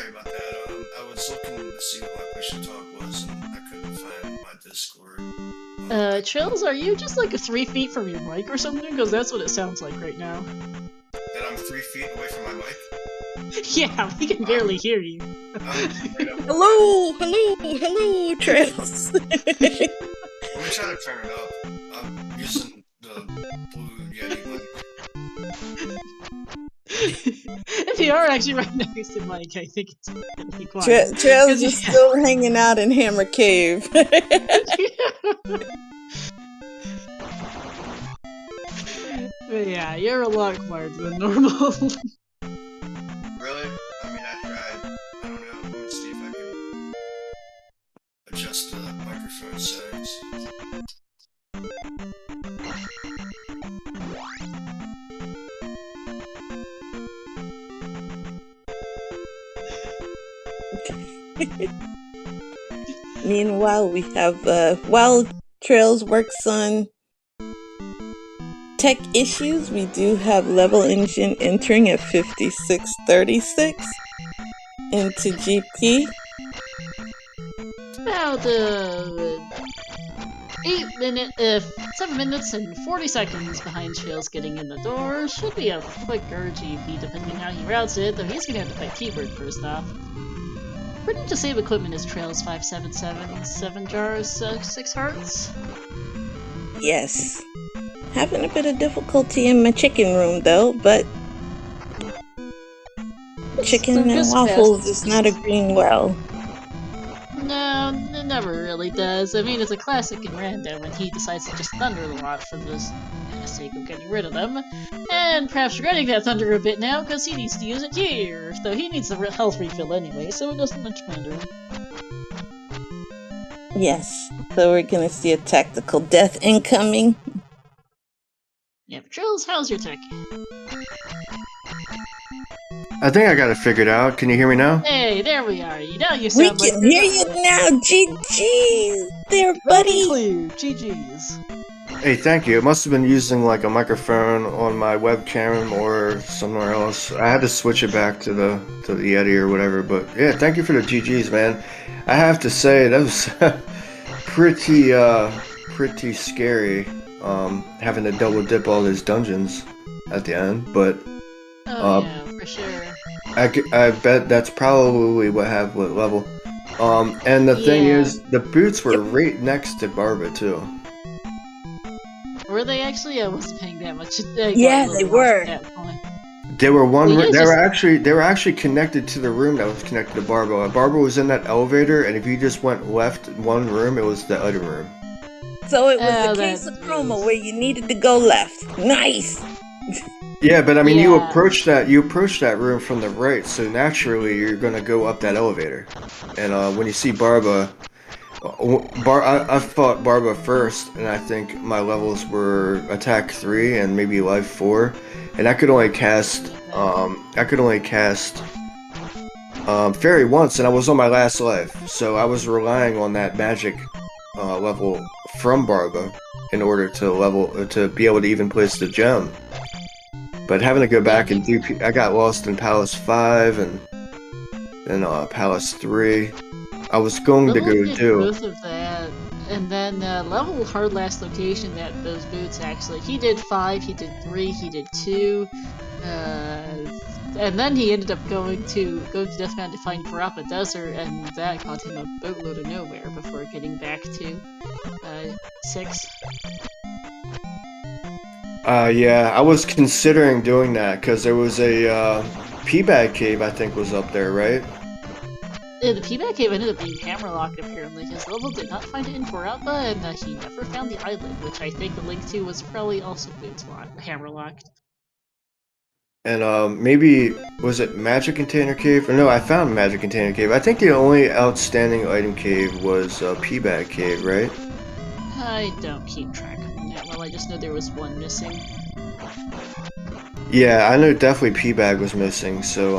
about that. I was looking to see what my push to talk was, and I couldn't find my Discord. traiLZ, are you just like 3 feet from your mic or something? Because that's what it sounds like right now. That I'm 3 feet away from my mic? Yeah, we can barely hear you. Hello, traiLZ. Let me try to turn it up. I'm using the blue Yeti mic. If you are actually right next to Mike, I think it's really quiet. traiLZ is still hanging out in Hammer Cave. But yeah, you're a lot quieter than normal. Really? I mean, I tried. I don't know. Let's see if I can adjust the microphone settings. Meanwhile, we have while traiLZ works on tech issues, we do have levelengine entering at 5636 into GP. About 7 minutes and 40 seconds behind traiLZ getting in the door. Should be a quicker GP depending how he routes it, though he's gonna have to fight Keyboard first off. Pretty to save equipment is traiLZ 577, 7 jars, 6 hearts. Yes. Having a bit of difficulty in my chicken room though, but chicken and waffles is not agreeing well. No, it never really does. I mean, it's a classic in Rando when he decides to just thunder a lot for the sake of getting rid of them. And perhaps regretting that thunder a bit now, because he needs to use it here. Though he needs the health refill anyway, so it doesn't much matter. Yes, so we're gonna see a tactical death incoming. Yep, traiLZ, how's your tech? I think I got it figured out. Can you hear me now? Hey, there we are. Now you We sound like can hear you now, GG! There, buddy! clear. GG's. Hey, thank you. It must have been using like a microphone on my webcam or somewhere else. I had to switch it back to the Yeti or whatever. But yeah, thank you for the GGs, man. I have to say that was pretty scary. Having to double dip all those dungeons at the end, but Yeah, for sure. I bet that's probably what happened with level. And the thing is, the boots were right next to Barba too. Were they actually? I wasn't paying that much. Yeah, they were. They were one. Well, they were actually connected to the room that was connected to Barba. Barba was in that elevator, and if you just went left one room, it was the other room. So it was a case of chroma where you needed to go left. Nice! Yeah, but I mean, you Yeah. approach that room from the right, so naturally you're gonna go up that elevator. And when you see Barba, I fought Barba first, and I think my levels were attack 3 and maybe life 4, and I could only cast fairy once, and I was on my last life, so I was relying on that magic level from Barba in order to be able to even place the gem. But having to go back and I got lost in Palace 5 and then Palace 3. I was going to go do both of that, and then level hard last location that those boots actually. He did 5, he did 3, he did 2, and then he ended up going to Death Mountain to find Parappa Desert, and that got him a boatload of nowhere before getting back to 6. Yeah, I was considering doing that because there was a P-Bag Cave, I think, was up there, right? Yeah, the P-Bag Cave ended up being hammerlocked apparently. His level did not find it in Parappa, and he never found the island, which I think the link to was probably also boots hammerlocked. And maybe, was it Magic Container Cave? Or no, I found Magic Container Cave. I think the only outstanding item cave was P-Bag Cave, right? I don't keep track of them that well, I just know there was one missing. Yeah, I know definitely P-Bag was missing, so,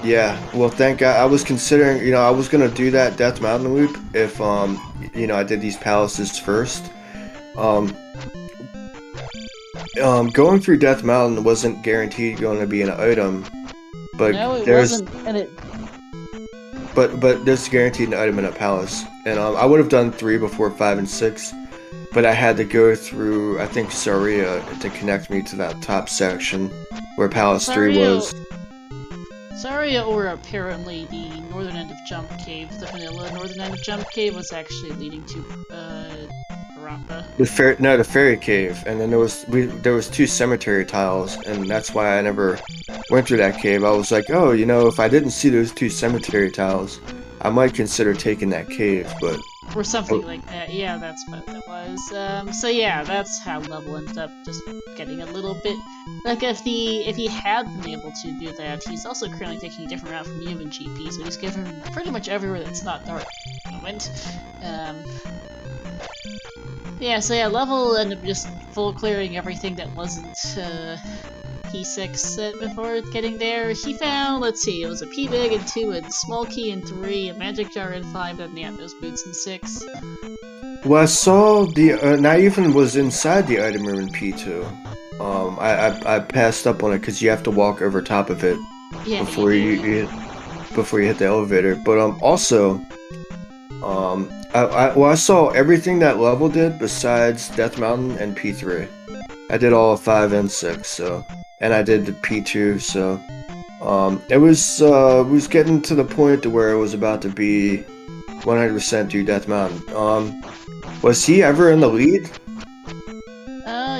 yeah. Well, thank God. I was considering, you know, I was gonna do that Death Mountain loop if, you know, I did these palaces first. Going through Death Mountain wasn't guaranteed going to be an item, but No, it there's... wasn't, and it... But there's guaranteed an item in a palace, and I would have done 3 before 5 and 6, but I had to go through, I think, Saria to connect me to that top section where Palace 3 was. Saria, or apparently the northern end of Jump Cave, the vanilla northern end of Jump Cave, was actually leading to Parappa. The fairy cave, and then there was 2 cemetery tiles, and that's why I never went through that cave. I was like, oh, you know, if I didn't see those 2 cemetery tiles, I might consider taking that cave, but Or something like that. Yeah, that's what it was. So yeah, that's how level ended up just getting a little bit. Like if he had been able to do that, he's also currently taking a different route from you and GP, so he's given pretty much everywhere that's not dark at the moment. Yeah, so yeah, level ended up just full clearing everything that wasn't P6 before getting there. He found, let's see, it was a P big and 2, and small key and 3, a magic jar and 5, and yeah, those boots and 6. Well, I saw the Naivin was inside the item room in P2. I passed up on it because you have to walk over top of it before you hit the elevator. But also, I saw everything that level did besides Death Mountain and P3. I did all 5 and 6, so, and I did the P2, so it was getting to the point to where it was about to be 100% do Death Mountain. Was he ever in the lead?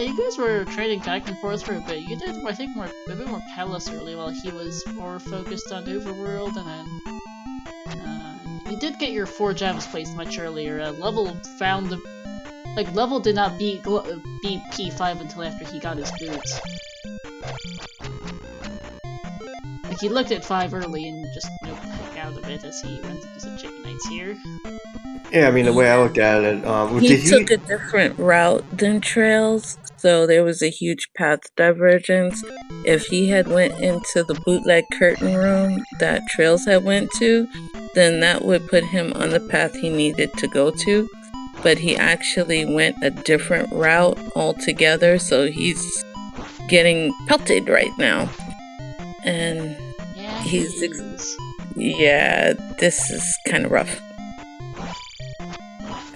You guys were trading back and forth for a bit. You did, I think, a bit more Palace early, while he was more focused on Overworld, and then you did get your 4 gems placed much earlier. Level found the Level did not beat P5 until after he got his boots. Like he looked at 5 early and just heck out of it as he went into some chicken nights here. Yeah, I mean the way I looked at it, he took a different route than traiLZ, so there was a huge path divergence. If he had went into the bootleg curtain room that traiLZ had went to, then that would put him on the path he needed to go to. But he actually went a different route altogether, so he's getting pelted right now. And yeah, yeah, this is kind of rough.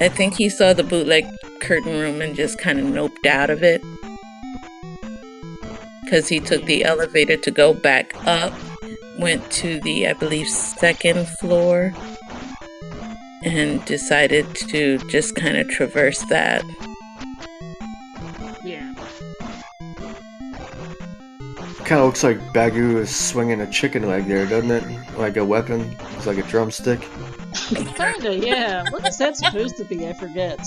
I think he saw the bootleg curtain room and just kind of noped out of it. Because he took the elevator to go back up, went to the, I believe, 2nd floor, and decided to just kind of traverse that. Yeah. Kind of looks like Bagu is swinging a chicken leg there, doesn't it? Like a weapon. It's like a drumstick. Kinda, yeah. What is that supposed to be? I forget.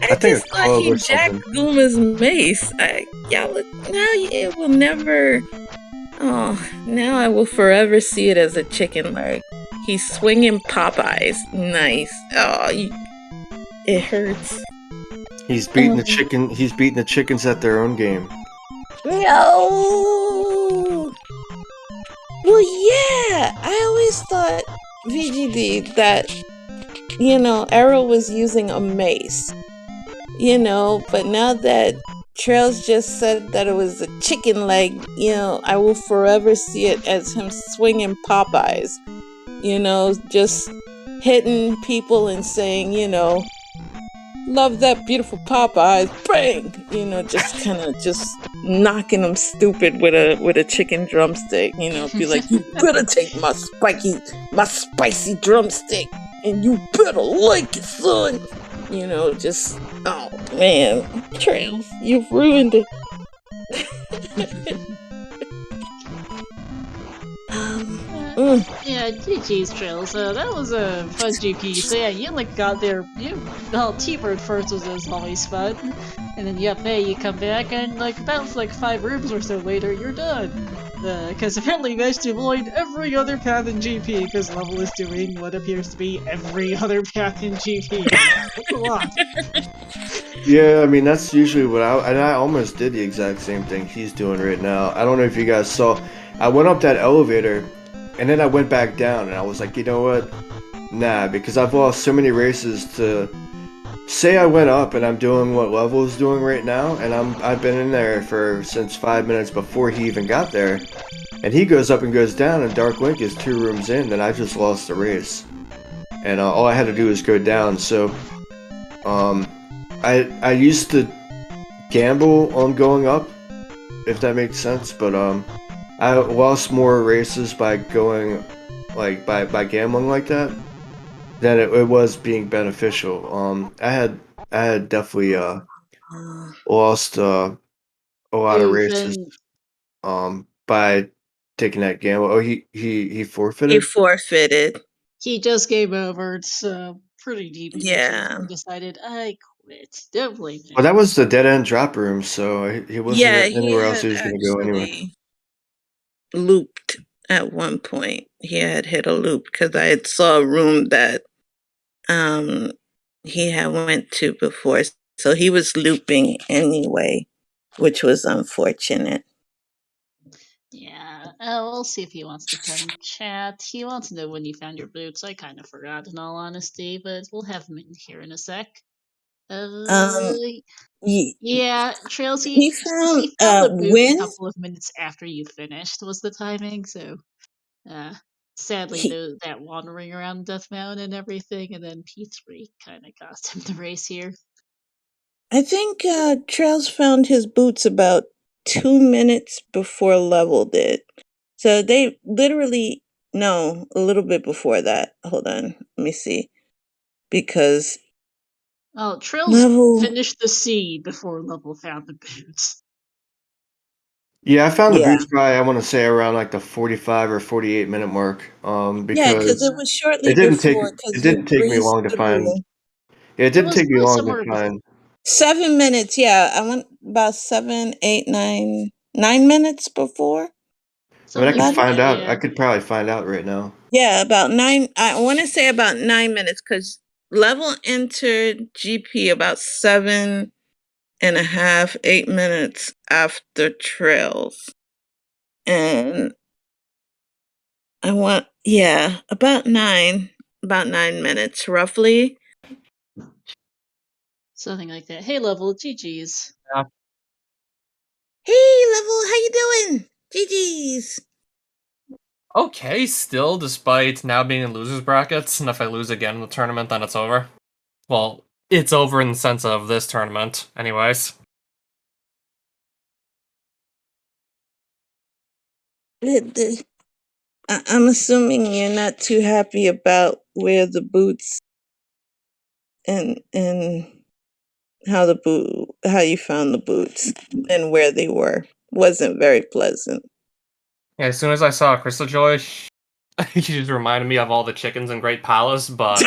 I just thought he jacked Gooma's mace. Now it will never. Oh, now I will forever see it as a chicken leg. He's swinging Popeyes. Nice. Oh, it hurts. He's beating the chicken. He's beating the chickens at their own game. No. Well, yeah. I always thought VGD that Arrow was using a mace. But now that traiLZ just said that it was a chicken leg, I will forever see it as him swinging Popeyes. Just hitting people and saying, love that beautiful Popeyes, bang! Just kind of just knocking them stupid with a chicken drumstick. Be like, you better take my spicy drumstick, and you better like it, son. Just, oh man, traiLZ, you've ruined it. Yeah, GG's traiLZ. That was a fun GP. So yeah, you got there. T-Bird first was always fun, and then you come back and about 5 rooms or so later, you're done. Because apparently you guys deployed every other path in GP, because Level is doing what appears to be every other path in GP. That's a lot. Yeah, I mean that's usually what I almost did the exact same thing he's doing right now. I don't know if you guys saw. I went up that elevator, and then I went back down, and I was like, you know what? Nah, because I've lost so many races to. Say I went up and I'm doing what Level is doing right now, and I've been in there since 5 minutes before he even got there, and he goes up and goes down, and Dark Link is 2 rooms in, then I just lost the race, and all I had to do was go down. So, I used to gamble on going up, if that makes sense, but I lost more races by going by gambling like that than it was being beneficial. I had definitely lost a lot of races by taking that gamble. Oh, he forfeited? He forfeited. he just gave over. It's pretty deep in the game. Yeah. He decided, I quit. Don't blame Well, him. that was the dead end drop room, so he Yeah, wasn't he anywhere else had he was going to go anyway. actually looped at one point. He had hit a loop because I had saw a room that um he had went to before. So he was looping anyway, which was unfortunate. Yeah, we'll see if he wants to come chat. He wants to know when you found your boots. I kind of forgot, in all honesty, but we'll have him in here in a sec. Um, he, Yeah, Trails. he found He found the boots a when couple of minutes after you finished. Was the timing? So, uh, sadly, he that wandering around Death Mountain and everything, and then P3 kind of cost him the race here. I think Trails found his boots about 2 minutes before Level did. So they literally, no, a little bit before that. Hold on, let me see. Because Oh, Trails Level, finished the sea before Level found the boots. Yeah, I found the yeah. boots by, I want to say, around like the 45 or 48 minute mark. Yeah, because it Because was it shortly didn't take before, it because didn't you take me breezed long to find. through. Yeah, it It didn't was take me probably long to somewhere before. find. 7 minutes, yeah. I went about 7, 8, 9, 9 minutes before I mean, I Something could like Level. find that, out. I yeah. could probably find out right now. Yeah, about 9. I want to say about 9 minutes because Level entered GP about 7.5, 8 minutes after Trails. And I want, yeah, about 9 minutes roughly. Something like that. Hey, Level, GG's. Yeah. Hey, Level, how you doing? GG's. Okay, still, despite now being in losers brackets, and if I lose again in the tournament, then it's over. Well, it's over in the sense of this tournament, anyways. I'm assuming you're not too happy about where the boots and how you found the boots and where they were. Wasn't very pleasant. Yeah, as soon as I saw Crystal Joy, she just reminded me of all the chickens in Great Palace, but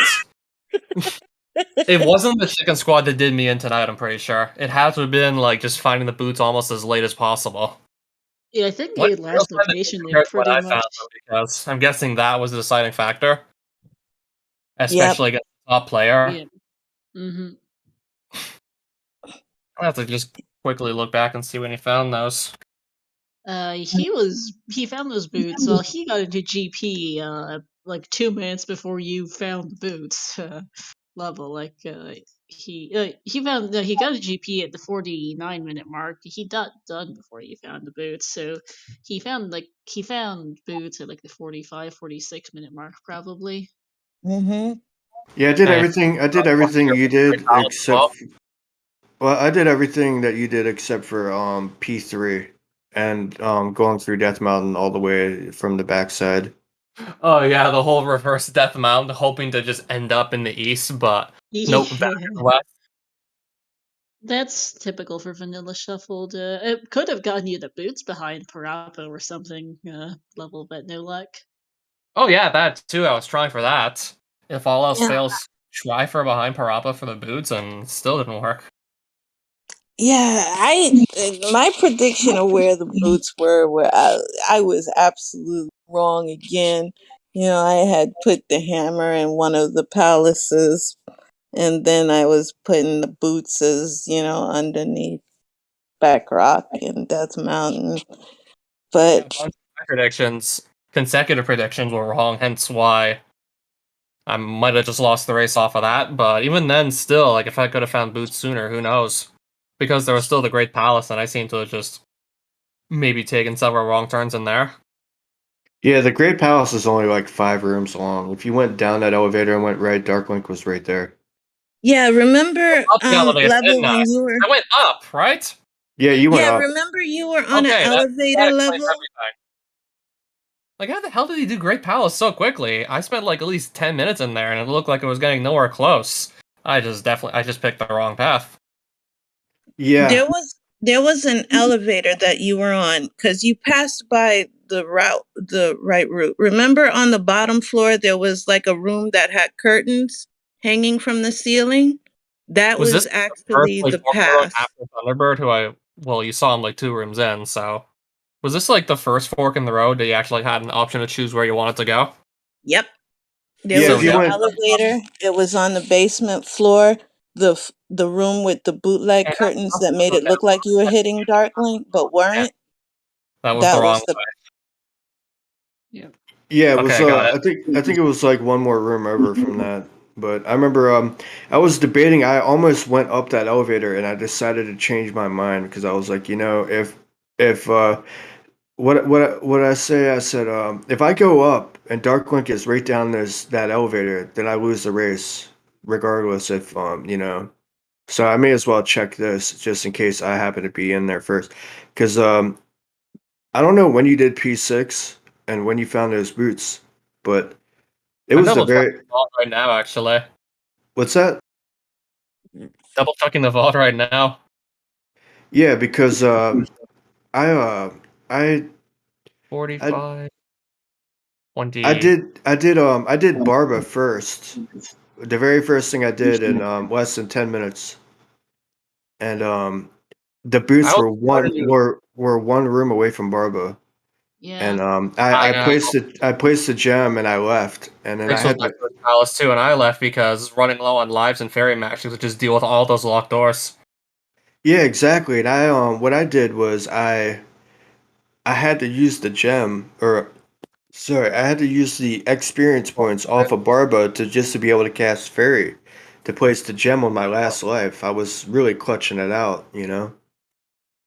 it wasn't the chicken squad that did me in tonight, I'm pretty sure. It had to have been, like, just finding the boots almost as late as possible. Yeah, I think What a else last had to be location there compared to what pretty I found, much. though, because I'm guessing that was the deciding factor, Yep. especially against the top player. Yeah. Mm-hmm. I'll have to just quickly look back and see when he found those. He found those boots. Well, he got into GP like 2 minutes before you found the boots. Level like he found he got a GP at the 49-minute mark. He got done before he found the boots. So he found boots at like the 45, 46-minute mark probably. Mm-hmm. Yeah, I did Hey, everything. I did everything you did well, I did everything that you did except for P3 and going through Death Mountain all the way from the backside. Oh yeah, the whole reverse death mount, hoping to just end up in the east, but nope, back in Yeah. the west. That's typical for Vanilla Shuffled. It could have gotten you the boots behind Parappa or something, level, but no luck. Oh yeah, that too. I was trying for that. If all else Yeah. fails, try for behind Parappa for the boots, and still didn't work. Yeah, my prediction of where the boots where I was absolutely wrong again. I had put the hammer in one of the palaces, and then I was putting the boots as underneath Back Rock and Death Mountain. Yeah, a But bunch of my predictions, consecutive predictions, were wrong. Hence why I might have just lost the race off of that. But even then, still, like if I could have found boots sooner, who knows? Because there was still the Great Palace, and I seem to have just maybe taken several wrong turns in there. Yeah, the Great Palace is only like 5 rooms long. If you went down that elevator and went right, Darklink was right there. yeah, remember Up the elevator, Level didn't I? when you were I went up, right? Yeah, you went yeah, up. remember you were on an Okay, that elevator explains Level? everything. Like, how the hell did he do Great Palace so quickly? I spent like at least 10 minutes in there, and it looked like it was getting nowhere close. I just picked the wrong path. Yeah, There was There was an elevator that you were on because you passed by the right route. Remember on the bottom floor, there was like a room that had curtains hanging from the ceiling? That Was this was the first actually like the fork in the road path. after Thunderbird? Well, you saw him like 2 rooms in. So was this like the first fork in the road that you actually had an option to choose where you wanted to go? Yep. There Yeah, So if was you an yeah, went, elevator. It was on the basement floor. The room with the bootleg and curtains that made it look like you were hitting Darklink, but yeah, weren't. that was the That wrong was way. the Yeah. yeah, it was. Okay, I got it. I think it was like one more room over from that. But I remember, I was debating. I almost went up that elevator, and I decided to change my mind because I was like, if what I say, I said, if I go up and Darklink is right down that elevator, then I lose the race, regardless if So I may as well check this just in case I happen to be in there first, because I don't know when you did P6 and when you found those boots, but it I'm was the double checking very the vault right now. Actually, what's that? double checking the vault right now. Yeah, because I I I 45, I 20. did I did Barba first. The very first thing I did in less than 10 minutes, and the I boots was were starting one to. were one room away from Barba, Yeah. and I I know. placed the gem and I left, and then I Rich was had my to. first palace too, and I left because running low on lives and fairy matches would just deal with all those locked doors. Yeah, exactly. And I what I did was I had to use the gem, or sorry, I had to use the experience points off of Barba to be able to cast Fairy to place the gem on my last life. I was really clutching it out, you know.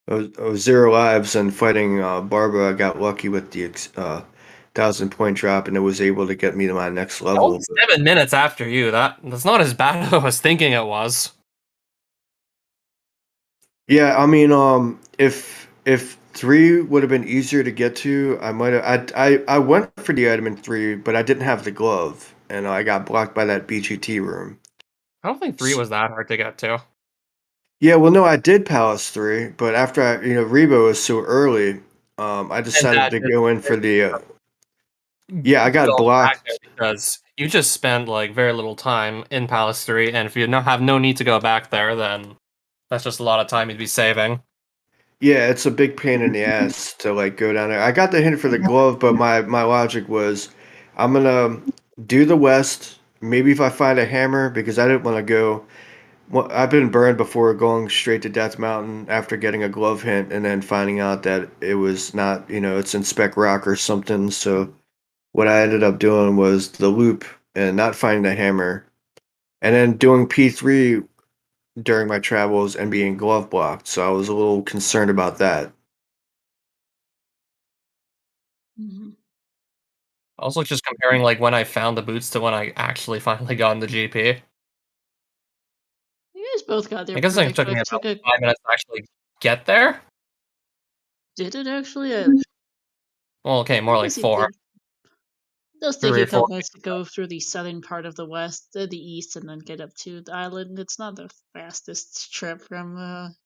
I was 0 lives and fighting Barba. I got lucky with the 1,000 point drop, and it was able to get me to my next I level. was 7 minutes after you. That's not as bad as I was thinking it was. Yeah, I mean, if three would have been easier to get to, I might have. I went for the item in three, but I didn't have the glove, and I got blocked by that BGT room. I don't think 3 was that hard to get to. Yeah, well, no, I did Palace 3, but after Rebo was so early, I And decided that to just go in for the. Yeah, I got going back there blocked. because you just spent like very little time in Palace 3, and if you have no need to go back there, then that's just a lot of time you'd be saving. Yeah, it's a big pain in the ass to like go down there. I got the hint for the glove, but my logic was, I'm gonna do the west. Maybe if I find a hammer, because I didn't want to go. Well, I've been burned before going straight to Death Mountain after getting a glove hint and then finding out that it was not, it's in Spec Rock or something. So what I ended up doing was the loop and not finding the hammer, and then doing P3 during my travels and being glove blocked. So I was a little concerned about that. Hmm. Also, just comparing like when I found the boots to when I actually finally got in the GP. You guys both got there I guess it pretty took me quick. about 5 minutes to actually get there. Did it actually? Well, okay, I more like guess it 4, did. It'll take 3 you or a couple 4. minutes to go through the southern part of the west, the east, and then get up to the island. It's not the fastest trip from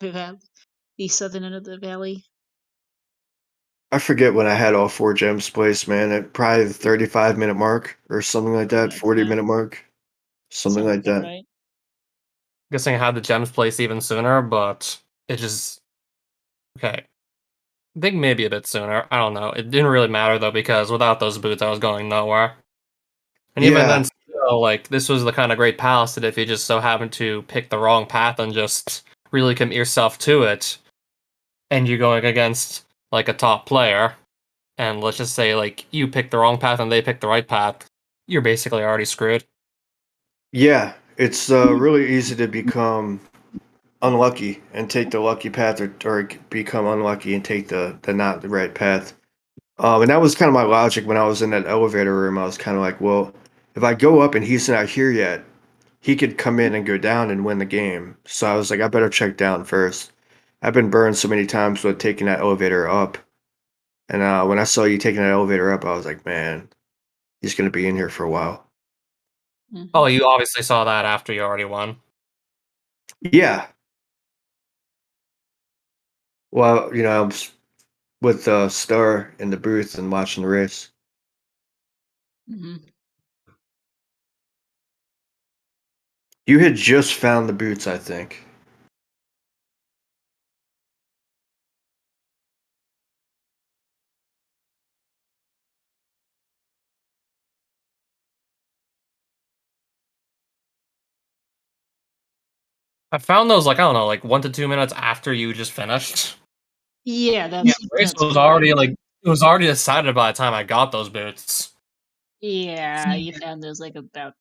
the southern end of the valley. I forget when I had all four gems placed, man. At probably the 35-minute mark or something like Something that, like 40-minute that. mark, something Sounds like about that. right. Guessing I had the gems placed even sooner, but it just okay. I think maybe a bit sooner. I don't know. It didn't really matter though because without those boots, I was going nowhere. And even then, Yeah, still, like this was the kind of great palace that if you just so happen to pick the wrong path and just really commit yourself to it, and you're going against like a top player, and let's just say like you pick the wrong path and they pick the right path, you're basically already screwed. yeah. It's really easy to become unlucky and take the lucky path, or become unlucky and take the not the right path. And that was kind of my logic when I was in that elevator room. I was kind of like, well, if I go up and he's not here yet, he could come in and go down and win the game. So I was like, I better check down first. I've been burned so many times with taking that elevator up. And when I saw you taking that elevator up, I was like, man, he's going to be in here for a while. Oh, Hmm. you obviously saw that after you already won. Yeah. Well, I was with Star in the booth and watching the race. Hmm. You had just found the boots, I think. I found those like I don't know, like 1 to 2 minutes after you just finished. Yeah, Yeah, that's the race that's was what I already like remember. it was already decided by the time I got those boots. Yeah, you found those like about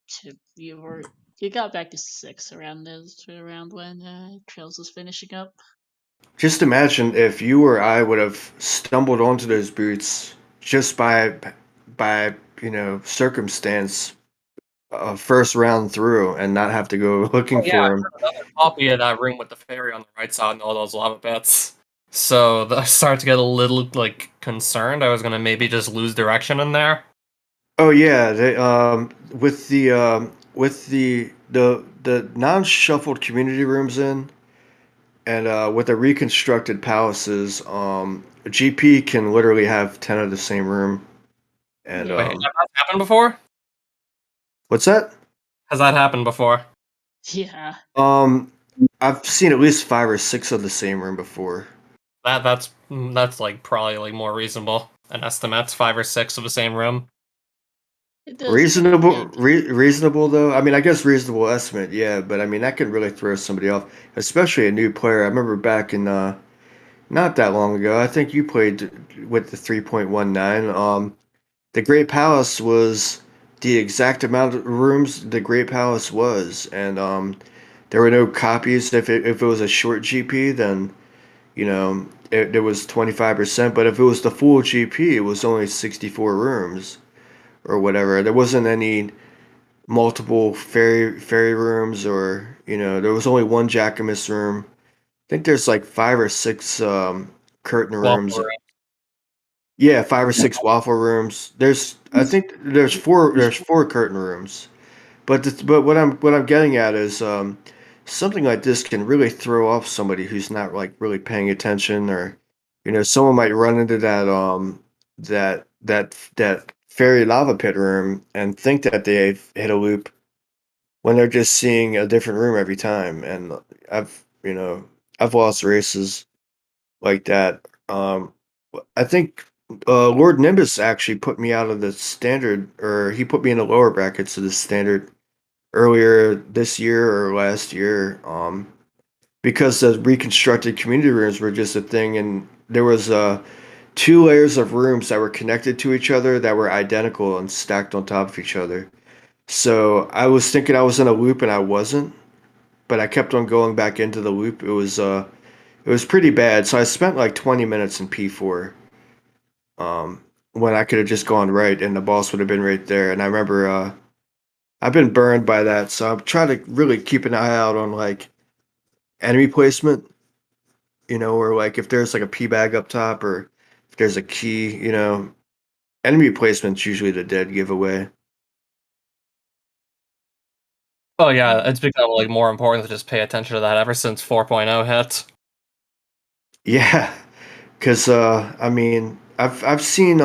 you got back to 6 around when Trails was finishing up. Just imagine if you or I would have stumbled onto those boots just by circumstance, first round through, and not have to go looking Oh yeah, I for them. found another copy of that room with the fairy on the right side and all those lava pits. So I started to get a little like concerned. I was gonna maybe just lose direction in there. Oh yeah, they with the non-shuffled community rooms in, and with the reconstructed palaces, GP can literally have 10 of the same room. And Wait, has Yeah. that happened before? what's that? Has that happened before? Yeah. Um, I've seen at least 5 or 6 of the same room before. That's like probably like more reasonable. An estimate, 5 or 6 of the same room. It does kind of depend. Reasonable though. I mean, I guess reasonable estimate, yeah. But I mean, that can really throw somebody off, especially a new player. I remember back in not that long ago. I think you played with the 3.19. The Great Palace was the exact amount of rooms the Great Palace was, and there were no copies. If it was a short GP, then there was 25%. But if it was the full GP, it was only 64 rooms or whatever. There wasn't any multiple fairy rooms, or there was only one Jacquemus room. I think there's like 5 or 6 curtain rooms. Waffle Yeah, 5 or 6 waffle rooms. I think there's four curtain rooms. But what I'm getting at is something like this can really throw off somebody who's not like really paying attention, or someone might run into that fairy lava pit room and think that they've hit a loop when they're just seeing a different room every time. And I've lost races like that. I think Lord Nimbus actually put me out of the standard, or he put me in the lower brackets of the standard earlier this year or last year, because the reconstructed community rooms were just a thing, and there was 2 layers of rooms that were connected to each other that were identical and stacked on top of each other. So I was thinking I was in a loop and I wasn't, but I kept on going back into the loop. It was pretty bad. So I spent like 20 minutes in P4, when I could have just gone right and the boss would have been right there. And I remember I've been burned by that, so I'm trying to really keep an eye out on like enemy placement, or like if there's like a P bag up top, or if there's a key, enemy placement's usually the dead giveaway. Oh yeah, it's become like more important to just pay attention to that ever since 4.0 hit. Yeah, because I mean, I've seen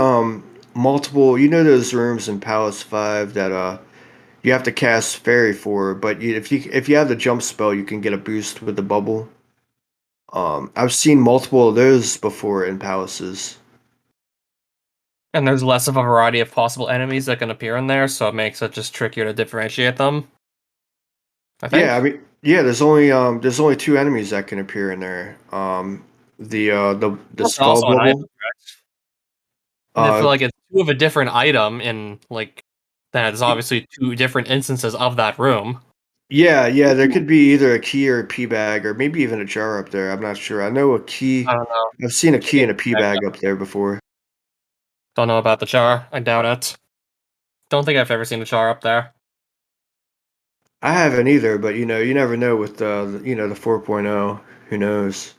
multiple, those rooms in Palace 5 that you have to cast fairy for, but if you have the jump spell, you can get a boost with the bubble. I've seen multiple of those before in palaces. And there's less of a variety of possible enemies that can appear in there, so it makes it just trickier to differentiate them. I Yeah, I think. mean, yeah, there's only 2 enemies that can appear in there. The That's skull also an item, bubble. correct? And if Uh, like it's two of a different item in like then it's obviously two different instances of that room. yeah, there could be either a key or a pea bag, or maybe even a jar up there. I'm not sure. I know a I key. don't know. I've seen a key Maybe and a pea bag up there before. don't know about the char. I doubt it. Don't think I've ever seen a char up there. I haven't either, but you never know with the 4.0. Who knows?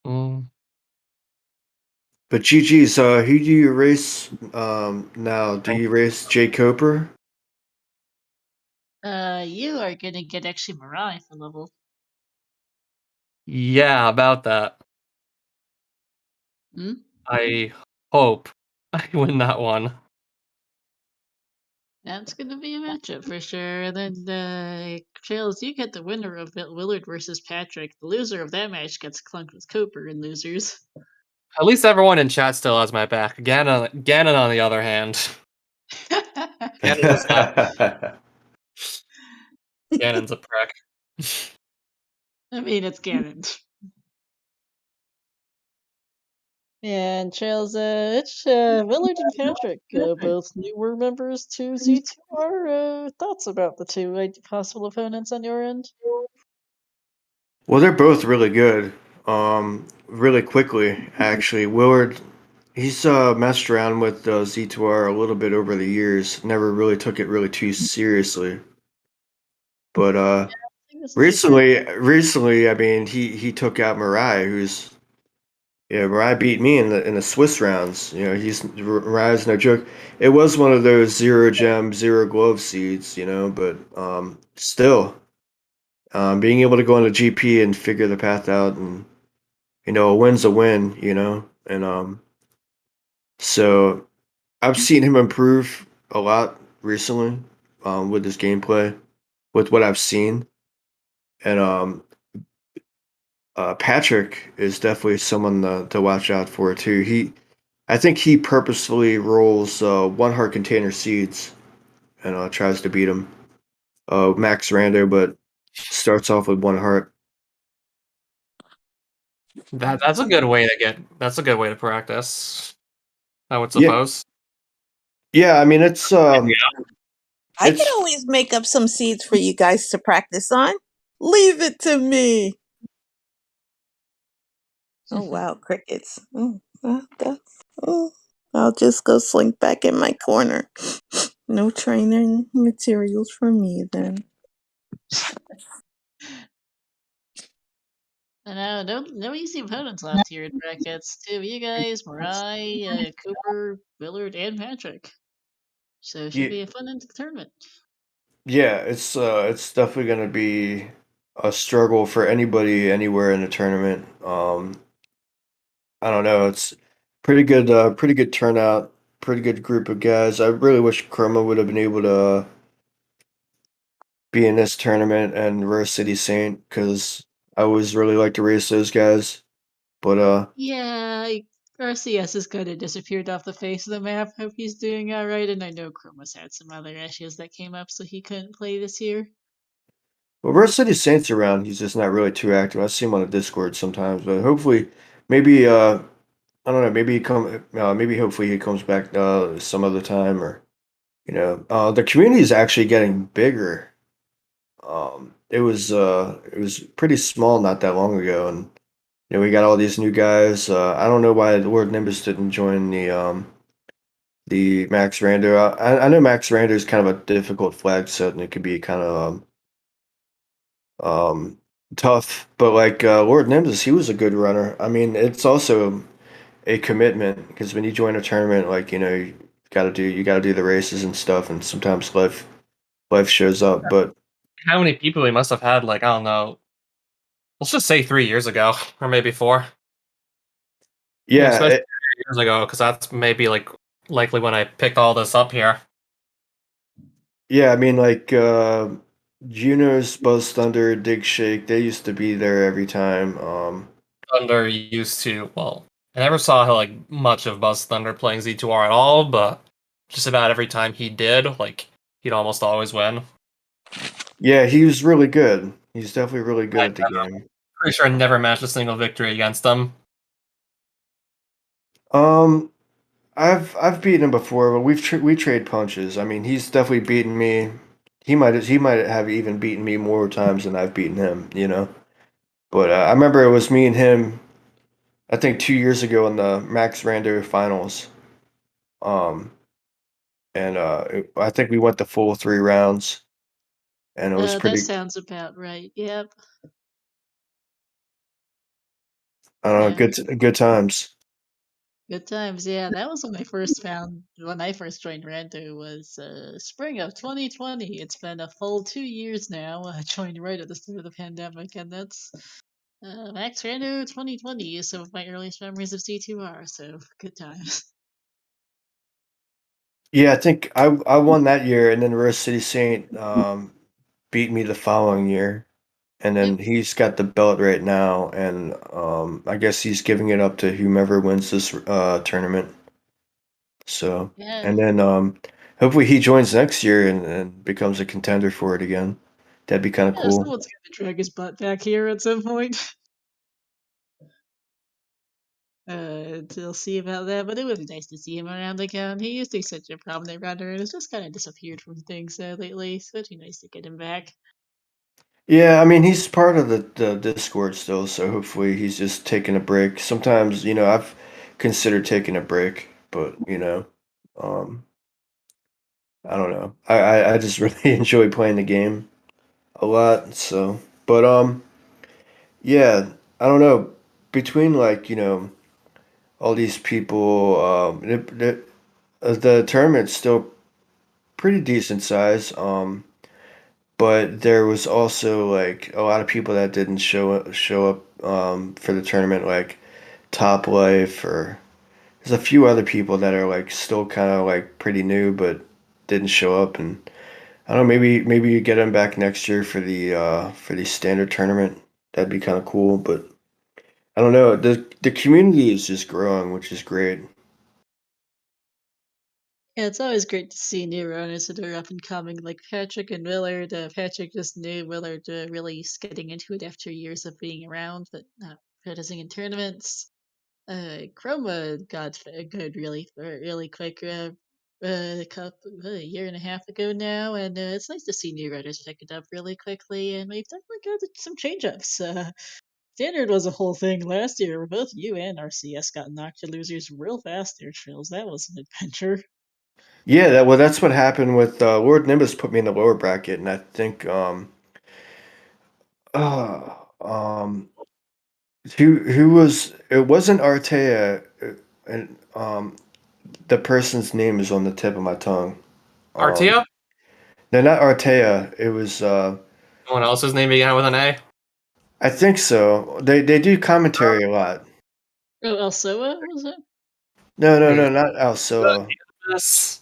Mm. But GG's, who do you race now? Do you race Jay Coper? You are gonna get actually Mirai for level. Yeah, about that. Hmm? I hope I win that one. That's gonna be a matchup for sure. And then, Trails, you get the winner of Willard versus Patrick. The loser of that match gets clunked with Cooper and losers. At least everyone in chat still has my back. Ganon, on the other hand, Ganon does not. Ganon's a prick. I mean, it's Ganon. And Trails, it's Willard and Patrick, both newer members to Z2R. Thoughts about the two possible opponents on your end? Well, they're both really good. Really quickly, actually. Willard, he's messed around with Z2R a little bit over the years. Never really took it really too seriously. But I think this is the first. recently, I mean, he took out Mirai, who's yeah, Mirai beat me in the Swiss rounds. You know, Mirai's no joke. It was one of those zero gem, zero glove seeds, you know, but still, being able to go into GP and figure the path out, and you know, a win's a win, you know, and so I've seen him improve a lot recently, with his gameplay, with what I've seen, and Patrick is definitely someone to watch out for too. I think he purposefully rolls one heart container seeds and tries to beat him. Max Rando, but starts off with one heart. That's a good way to get. That's a good way to practice. I would Yeah, suppose. yeah. I mean, I can it's always make up some seeds for you guys to practice on. Leave it to me. Oh, wow, crickets. I'll just go slink back in my corner. No training materials for me then. I know, no easy opponents left here in brackets. Two of you guys, Mirai, Cooper, Willard, and Patrick. So it should yeah, be a fun end to the tournament. yeah. It's definitely gonna be a struggle for anybody anywhere in the tournament. I don't know. It's pretty good turnout, pretty good group of guys. I really wish Chroma would have been able to be in this tournament and Rare City Saint because I always really like to race those guys. But Yeah, RCS has kind of disappeared off the face of the map. Hope he's doing alright, and I know Chroma's had some other issues that came up, so he couldn't play this year. well, Rare City Saint's around. He's just not really too active. I see him on the Discord sometimes, but hopefully, maybe I don't know. Maybe hopefully he comes back some other time, or you know, the community is actually getting bigger. It was pretty small not that long ago, and you know we got all these new guys. I don't know why Lord Nimbus didn't join the Max Rando. I know Max Rando is kind of a difficult flag set, and it could be kind of tough. But like Lord Nimbus, he was a good runner. I mean, it's also a commitment because when you join a tournament, like you know, you got to do the races and stuff, and sometimes life shows up. But How many people we must have had? Like, I don't know. Let's just say 3 years ago, or maybe 4. Yeah, yeah, especially 3 years ago, because that's maybe like likely when I picked all this up here. yeah. I mean, like Juno's Buzz Thunder, Dig Shake, they used to be there every time. Thunder used to. Well, I never saw like much of Buzz Thunder playing Z2R at all, but just about every time he did, like he'd almost always win. Yeah, he was really good. He's definitely really good I, at the game. Pretty sure I never matched a single victory against him. Um, I've beaten him before, but we trade punches. I mean, he's definitely beaten me. He might have even beaten me more times than I've beaten him. You know, but I remember it was me and him. I think 2 years ago in the Max Rando finals. Um, and I think we went the full 3 rounds, and it was That pretty. sounds about right. Yep. I don't know, Yeah. good times. Good times, yeah. That was when I first joined Rando was spring of 2020. It's been a full 2 years now. I joined right at the start of the pandemic, and that's Max Rando 2020 is some of my earliest memories of Z2R. So good times. Yeah, I think I won that year, and then Rose City Saint beat me the following year, and then Yep. he's got the belt right now, and I guess he's giving it up to whomever wins this tournament. So, Yeah. and then hopefully he joins next year and becomes a contender for it again. That'd be kind of Yeah. cool. Someone's gonna drag his butt back here at some point. To see about that, but it would be nice to see him around again. He used to be such a prominent runner, and has just kind of disappeared from things lately. So it'd be nice to get him back. Yeah, I mean he's part of the Discord still, so hopefully he's just taking a break. Sometimes, I've considered taking a break, but um, I don't know. I just really enjoy playing the game a lot. So, but yeah, I don't know. Between like all these people, the tournament's still pretty decent size. But there was also like a lot of people that didn't show up for the tournament, like Top Life, or there's a few other people that are like still kind of like pretty new but didn't show up, and I don't know, maybe you get them back next year for the standard tournament. That'd be kind of cool, but I don't know. The community is just growing, which is great. Yeah, it's always great to see new runners that are up and coming, like Patrick and Willard. Patrick just knew Willard really getting into it after years of being around, but not practicing in tournaments. Chroma got good really quick a year and a half ago now, and it's nice to see new runners pick it up really quickly. And we've definitely got some change ups. Standard was a whole thing last year. Where both you and RCS got knocked to losers real fast there, Trails. That was an adventure. Yeah, that's what happened with Lord Nimbus put me in the lower bracket, and I think uh, um who was it wasn't Artea, and the person's name is on the tip of my tongue. Um, Artia? no, not Artea. It was Someone else's name began with an A? I think so. They do commentary a lot. Oh, Elsoa was it? No, no, Hmm. no, not Alsoa. Yes.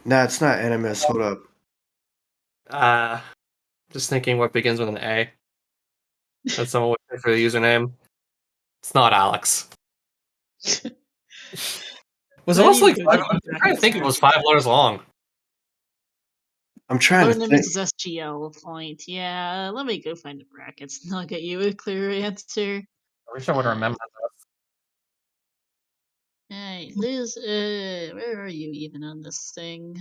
No, it's not Animus. Hold up. Uh, just thinking what begins with an A. That's someone would pick for the username. It's not Alex. Was it I also need to like go five? get my I'm trying to brackets think if it back. was 5 letters long. I'm trying to Lord think. Nimbus is SGL point. Yeah, let me go find the brackets and I'll get you a clearer answer. I wish I would Uh, remember Alright, Liz, where are you even on this thing?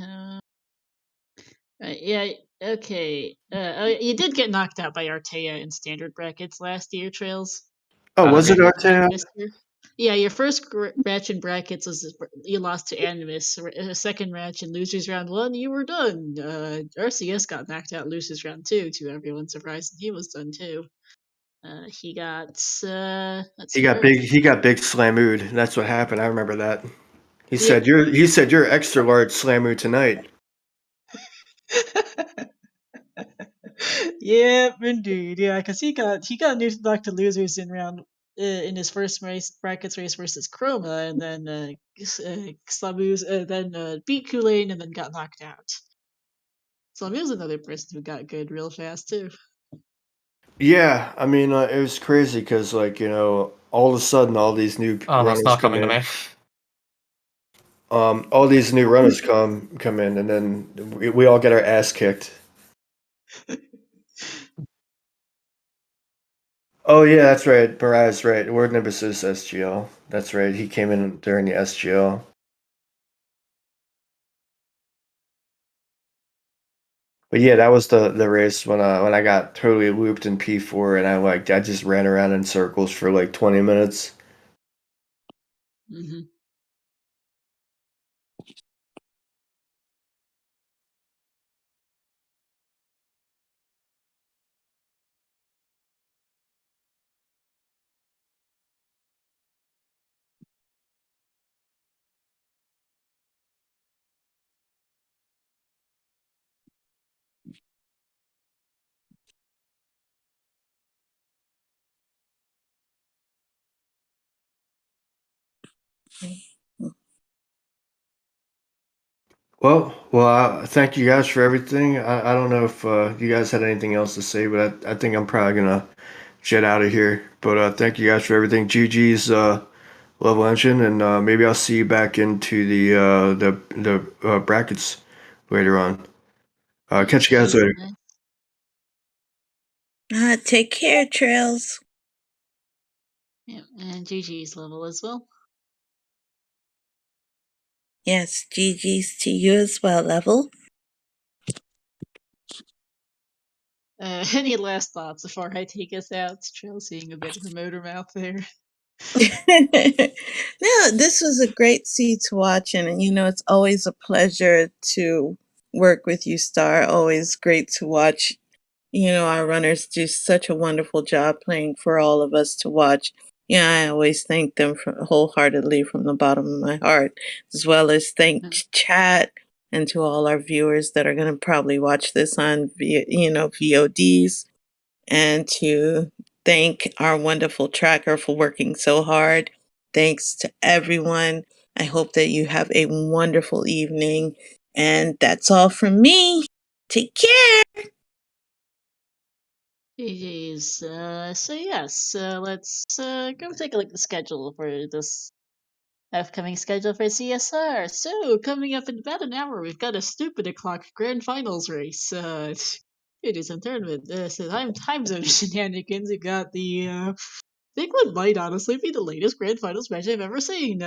Right, yeah, okay. Oh, you did get knocked out by Artea in standard brackets last year, Trails. Oh, was it Compared to Artea? this year. Yeah, your first match in brackets was you lost to Animus. Second match in losers round one, you were done. RCS got knocked out losers round two, to everyone's surprise, and he was done too. He got let's He see, got where is big. He got big slamood. That's what happened. I remember that. He he? said you're extra large slamood tonight. Yep, indeed. Yeah, because he got knocked to losers in round in his first brackets race versus Chroma, and then Slamus then beat Kool-Aid and then got knocked out. Slamu's another person who got good real fast too. Yeah, I mean it was crazy because like all of a sudden all these new Oh no, it's runners not come coming to in. me. All these new runners come in, and then we all get our ass kicked. Oh yeah, that's right. Baraz, right. Word Nimbus is SGL. That's right. He came in during the SGL. But yeah, that was the race when I got totally looped in P4, and I just ran around in circles for like 20 minutes. hmm Well, thank you guys for everything. I don't know if you guys had anything else to say, but I think I'm probably gonna jet out of here. But thank you guys for everything. GG's level engine, and maybe I'll see you back into the brackets later on. Catch you guys later. Take care, Trails. Yeah, and GG's level as well. Yes, GG's to you as well, Level. Any last thoughts before I take us out? Trail seeing a bit of a motor mouth there. No, this was a great seed to watch, and it's always a pleasure to work with you, Star. Always great to watch. Our runners do such a wonderful job playing for all of us to watch. Yeah, I always thank them wholeheartedly from the bottom of my heart, as well as thank chat and to all our viewers that are going to probably watch this on VODs, and to thank our wonderful tracker for working so hard. Thanks to everyone. I hope that you have a wonderful evening. And that's all from me. Take care. GG's. So yes, let's go take a look at the schedule for this upcoming schedule for CSR. So coming up in about an hour, we've got a stupid o'clock grand finals race. It is a tournament. So time zone shenanigans. We got the think what might honestly be the latest grand finals match I've ever seen.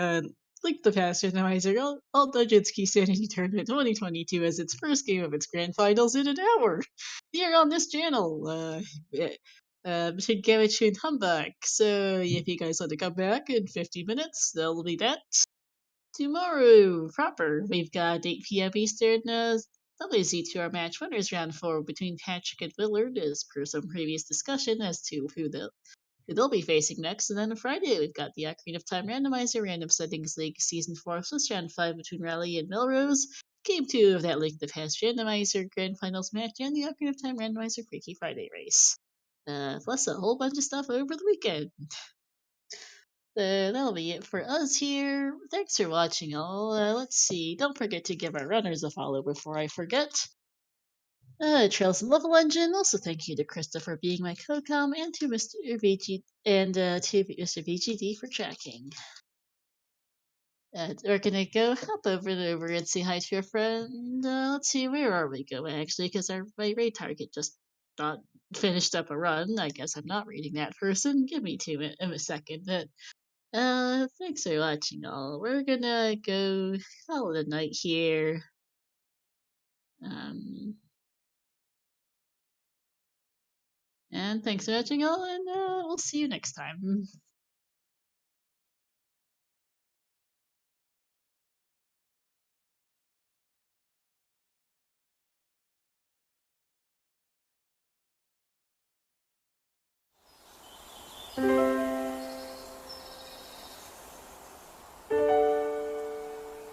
Like the past randomizer, all Dojinski Sanity Tournament 2022 as its first game of its grand finals in an hour here on this channel. Between Gamichu and Humbug. So if you guys want to come back in 50 minutes, there'll be that. Tomorrow, proper, we've got 8 p.m. Eastern, another Z2R match winners round 4 between Patrick and Willard, as per some previous discussion as to who they'll be facing next. And then on Friday, we've got the Ocarina of Time Randomizer Random Settings League Season 4 Swiss Round 5 between Raleigh and Melrose. Game 2 of that Link to the Past Randomizer Grand Finals match and the Ocarina of Time Randomizer Freaky Friday race. Plus a whole bunch of stuff over the weekend. That'll be it for us here. Thanks for watching all. Let's see. Don't forget to give our runners a follow before I forget. Trails and Level Engine. Also, thank you to Krista for being my co-com and to Mr. VG and to Mr. VGD for tracking. We're gonna go hop over and say hi to your friend. Let's see, where are we going actually? Because my raid target just not finished up a run. I guess I'm not reading that person. Give me a second. But thanks for watching all. We're gonna go call it a night here. And thanks for watching all, and we'll see you next time.